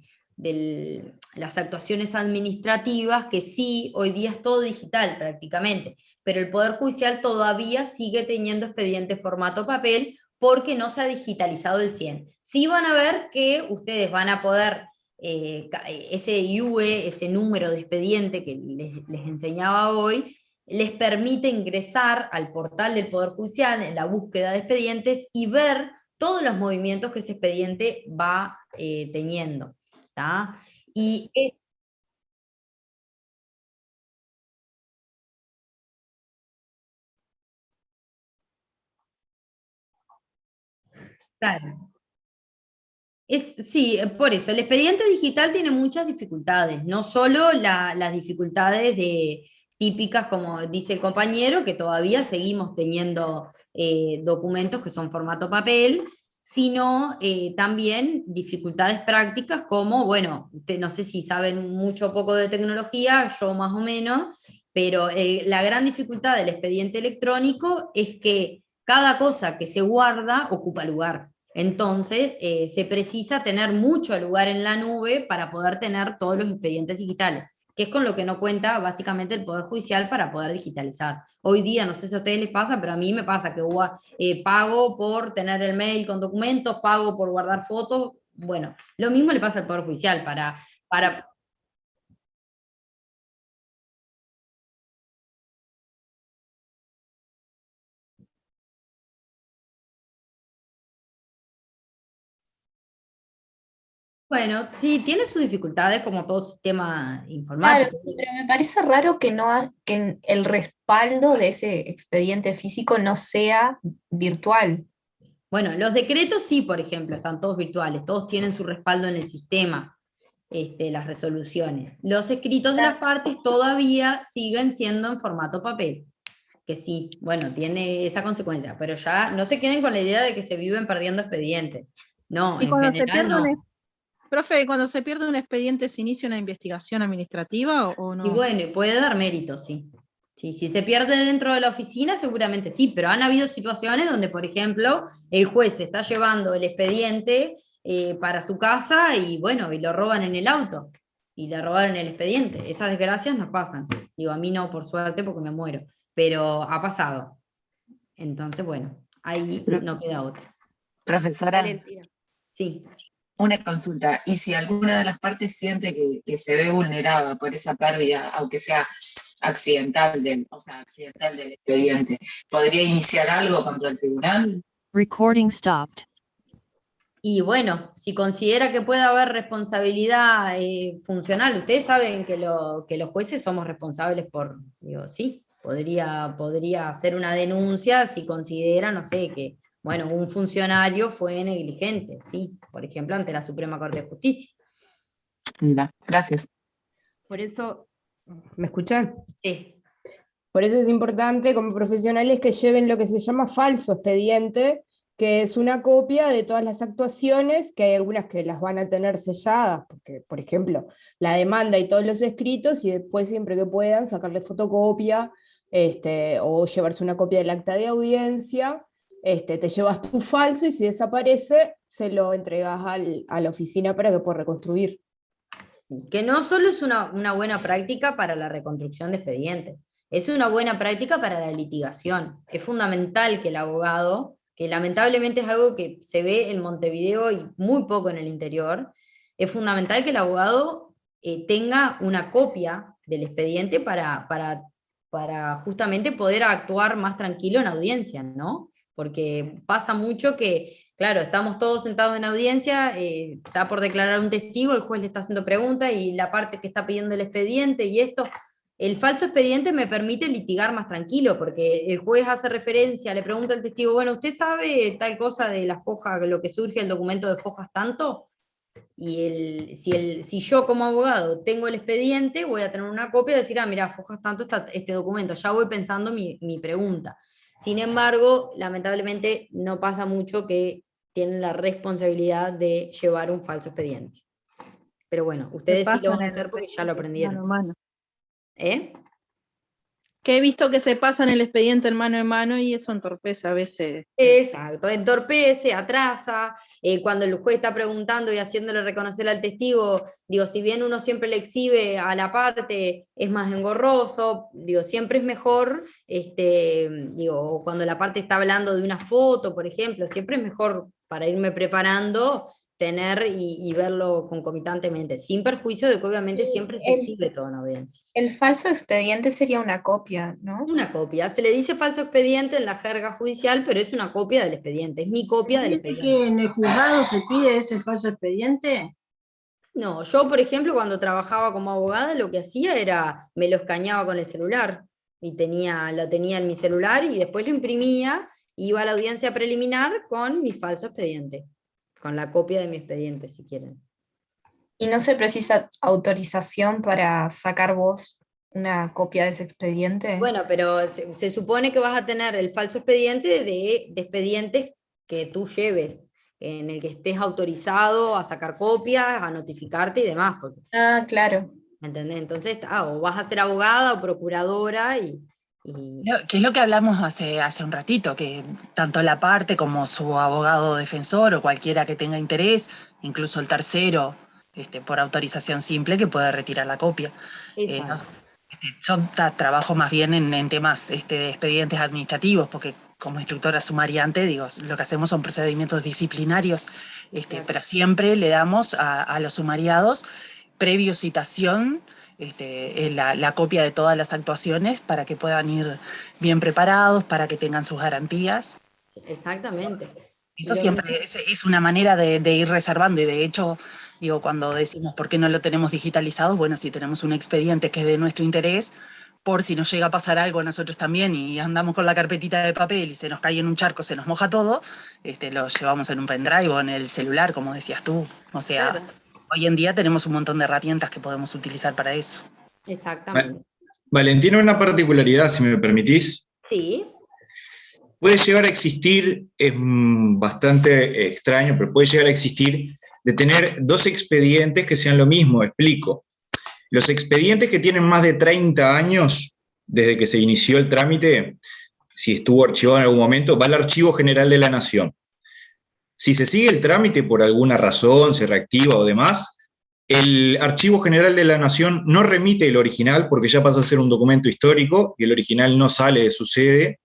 las actuaciones administrativas, que sí, hoy día es todo digital prácticamente, pero el Poder Judicial todavía sigue teniendo expediente formato papel porque no se ha digitalizado el 100. Sí van a ver que ustedes van a poder, ese IUE, ese número de expediente que les enseñaba hoy, les permite ingresar al portal del Poder Judicial en la búsqueda de expedientes y ver todos los movimientos que ese expediente va teniendo. ¿Tá? Y claro. Sí, por eso, el expediente digital tiene muchas dificultades, no solo las dificultades típicas, como dice el compañero, que todavía seguimos teniendo documentos que son formato papel, sino también dificultades prácticas como, bueno, no sé si saben mucho o poco de tecnología, yo más o menos, pero la gran dificultad del expediente electrónico es que cada cosa que se guarda ocupa lugar. Entonces, se precisa tener mucho lugar en la nube para poder tener todos los expedientes digitales, que es con lo que no cuenta básicamente el Poder Judicial para poder digitalizar. Hoy día, no sé si a ustedes les pasa, pero a mí me pasa que pago por tener el mail con documentos, pago por guardar fotos. Bueno, lo mismo le pasa al Poder Judicial para Bueno, sí, tiene sus dificultades como todo sistema informático. Claro, sí, pero me parece raro que que el respaldo de ese expediente físico no sea virtual. Bueno, los decretos sí, por ejemplo, están todos virtuales, todos tienen su respaldo en el sistema, las resoluciones. Los escritos de las partes todavía siguen siendo en formato papel, que sí, bueno, tiene esa consecuencia, pero ya no se queden con la idea de que se viven perdiendo expedientes. No, Y en cuando se general pierde no. profe, cuando se pierde un expediente, ¿se inicia una investigación administrativa o no? Y bueno, puede dar mérito, sí. Sí, si se pierde dentro de la oficina, seguramente sí, pero han habido situaciones donde, por ejemplo, el juez se está llevando el expediente para su casa y bueno, y lo roban en el auto, y le robaron el expediente. Esas desgracias nos pasan. Digo, a mí no, por suerte, porque me muero, pero ha pasado. Entonces, bueno, ahí no queda otra. Profesora, Valentina. Sí. una consulta. ¿Y si alguna de las partes siente que se ve vulnerada por esa pérdida, aunque sea accidental del expediente, podría iniciar algo contra el tribunal? Recording stopped. Y bueno, si considera que puede haber responsabilidad funcional, ustedes saben que los jueces somos responsables digo, sí, podría hacer una denuncia si considera, no sé, que, bueno, un funcionario fue negligente, sí, por ejemplo, ante la Suprema Corte de Justicia. Gracias. Por eso, ¿me escuchan? Sí. Por eso es importante como profesionales que lleven lo que se llama falso expediente, que es una copia de todas las actuaciones, que hay algunas que las van a tener selladas, porque, por ejemplo, la demanda y todos los escritos, y después siempre que puedan sacarle fotocopia, o llevarse una copia del acta de audiencia, te llevas tu falso, y si desaparece, se lo entregas a la oficina para que pueda reconstruir. Que no solo es una buena práctica para la reconstrucción de expedientes, es una buena práctica para la litigación. Es fundamental que el abogado, que lamentablemente es algo que se ve en Montevideo y muy poco en el interior, es fundamental que el abogado tenga una copia del expediente para justamente poder actuar más tranquilo en audiencia, ¿no? Porque pasa mucho que, claro, estamos todos sentados en audiencia, está por declarar un testigo, el juez le está haciendo preguntas y la parte que está pidiendo el expediente y esto. El falso expediente me permite litigar más tranquilo, porque el juez hace referencia, le pregunta al testigo, bueno, ¿usted sabe tal cosa de las fojas, lo que surge el documento de fojas tanto? Y si yo como abogado tengo el expediente, voy a tener una copia y decir, mira, fojas tanto está este documento, ya voy pensando mi pregunta. Sin embargo, lamentablemente no pasa mucho que tienen la responsabilidad de llevar un falso expediente. Pero bueno, ustedes sí lo van a hacer porque ya lo aprendieron. Mano. ¿Eh? Que he visto que se pasan el expediente en mano y eso entorpece a veces. Exacto, entorpece, atrasa, cuando el juez está preguntando y haciéndole reconocer al testigo, digo, si bien uno siempre le exhibe a la parte, es más engorroso, digo, siempre es mejor, digo, cuando la parte está hablando de una foto, por ejemplo, siempre es mejor para irme preparando, tener y verlo concomitantemente, sin perjuicio de que obviamente siempre se exhibe toda una audiencia. El falso expediente sería una copia, ¿no? Una copia, se le dice falso expediente en la jerga judicial, pero es una copia del expediente, es mi copia del expediente. ¿Que en el juzgado se pide ese falso expediente? No, yo por ejemplo cuando trabajaba como abogada lo que hacía era, me lo escaneaba con el celular, y lo tenía en mi celular y después lo imprimía, iba a la audiencia preliminar con mi falso expediente. Con la copia de mi expediente, si quieren. ¿Y no se precisa autorización para sacar vos una copia de ese expediente? Bueno, pero se supone que vas a tener el falso expediente de expedientes que tú lleves, en el que estés autorizado a sacar copias, a notificarte y demás. Porque, claro. ¿entendés? Entonces, o vas a ser abogada o procuradora Que es lo que hablamos hace un ratito, que tanto la parte como su abogado defensor o cualquiera que tenga interés, incluso el tercero, por autorización simple, que puede retirar la copia. Yo trabajo más bien en temas de expedientes administrativos, porque como instructora sumariante, digo, lo que hacemos son procedimientos disciplinarios, pero siempre le damos a los sumariados, previo citación, la copia de todas las actuaciones para que puedan ir bien preparados, para que tengan sus garantías. Exactamente. Eso siempre es una manera de ir reservando, y de hecho Digo, cuando decimos por qué no lo tenemos digitalizado, bueno, si tenemos un expediente que es de nuestro interés, por si nos llega a pasar algo a nosotros también y andamos con la carpetita de papel y se nos cae en un charco, se nos moja todo, lo llevamos en un pendrive o en el celular, como decías tú. O sea, Claro. hoy en día tenemos un montón de herramientas que podemos utilizar para eso. Exactamente. Valentina, una particularidad, si me permitís. Sí. Puede llegar a existir, es bastante extraño, pero puede llegar a existir de tener dos expedientes que sean lo mismo, explico. Los expedientes que tienen más de 30 años, desde que se inició el trámite, si estuvo archivado en algún momento, va al Archivo General de la Nación. Si se sigue el trámite por alguna razón, se reactiva o demás, el Archivo General de la Nación no remite el original porque ya pasa a ser un documento histórico y el original no sale de su sede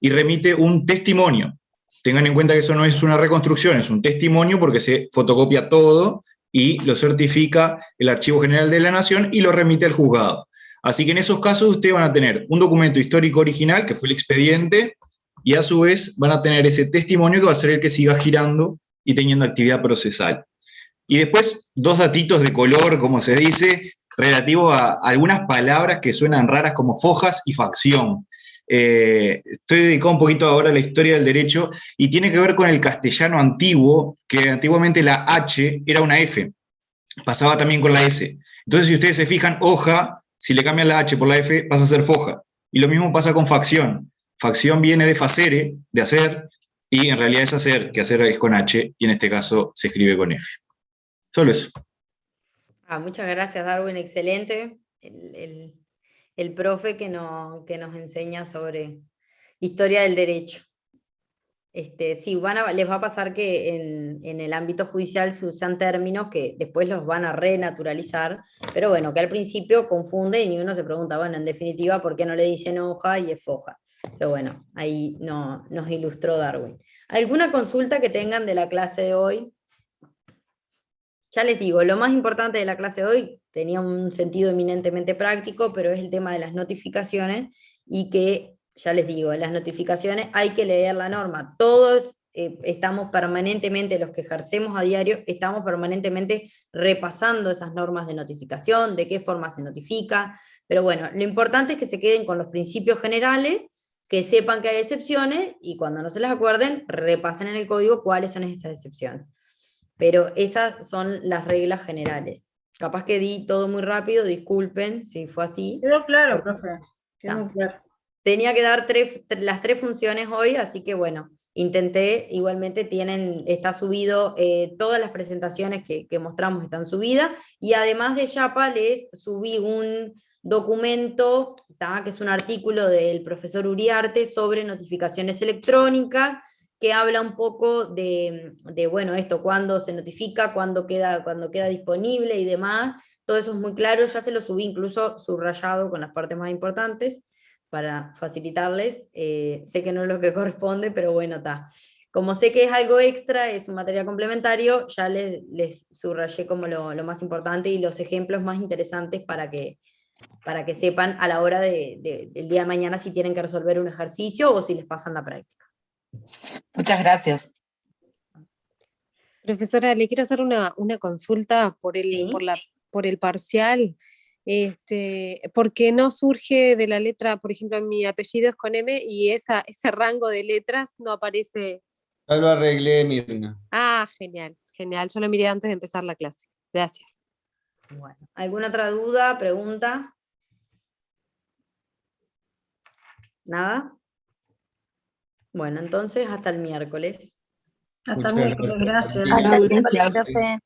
y remite un testimonio. Tengan en cuenta que eso no es una reconstrucción, es un testimonio porque se fotocopia todo y lo certifica el Archivo General de la Nación y lo remite al juzgado. Así que en esos casos ustedes van a tener un documento histórico original, que fue el expediente, y a su vez van a tener ese testimonio que va a ser el que siga girando y teniendo actividad procesal. Y después, dos datitos de color, como se dice, relativos a algunas palabras que suenan raras como fojas y facción. Estoy dedicado un poquito ahora a la historia del derecho y tiene que ver con el castellano antiguo, que antiguamente la H era una F, pasaba también con la S. Entonces, si ustedes se fijan, hoja, si le cambian la H por la F, pasa a ser foja. Y lo mismo pasa con facción. Facción viene de facere, de hacer, y en realidad es hacer, que hacer es con H, y en este caso se escribe con F. Solo eso. Muchas gracias, Darwin, excelente. El profe que nos enseña sobre historia del derecho. Sí, les va a pasar que en el ámbito judicial se usan términos que después los van a renaturalizar, pero bueno, que al principio confunden y uno se pregunta, bueno, en definitiva, ¿por qué no le dicen hoja y es foja? Pero bueno, ahí nos ilustró Darwin. ¿Alguna consulta que tengan de la clase de hoy? Ya les digo, lo más importante de la clase de hoy tenía un sentido eminentemente práctico, pero es el tema de las notificaciones y que, ya les digo, en las notificaciones hay que leer la norma. Todos estamos permanentemente, los que ejercemos a diario, estamos permanentemente repasando esas normas de notificación, de qué forma se notifica, pero bueno, lo importante es que se queden con los principios generales, que sepan que hay excepciones y cuando no se les acuerden, repasen en el código cuáles son esas excepciones. Pero esas son las reglas generales. Capaz que di todo muy rápido, disculpen si fue así. Quedó claro, profe. Quedó claro. Tenía que dar las tres funciones hoy, así que bueno, intenté, igualmente está subido, todas las presentaciones que mostramos están subidas, y además de Yapa les subí un documento, que es un artículo del profesor Uriarte sobre notificaciones electrónicas, que habla un poco de bueno, esto, cuándo se notifica, cuándo queda disponible y demás. Todo eso es muy claro, ya se lo subí incluso subrayado con las partes más importantes para facilitarles. Sé que no es lo que corresponde, pero bueno, está. Como sé que es algo extra, es un material complementario, ya les subrayé como lo más importante y los ejemplos más interesantes para que sepan a la hora del día de mañana si tienen que resolver un ejercicio o si les pasan la práctica. Muchas gracias. Profesora, le quiero hacer una consulta por el parcial. Porque no surge de la letra, por ejemplo, mi apellido es con M y ese rango de letras no aparece. Ya lo arreglé, Mirna. Genial, genial. Yo lo miré antes de empezar la clase. Gracias. Bueno, ¿alguna otra duda, pregunta? ¿Nada? Bueno, entonces hasta el miércoles. Hasta el miércoles, gracias. Hasta el miércoles, profe.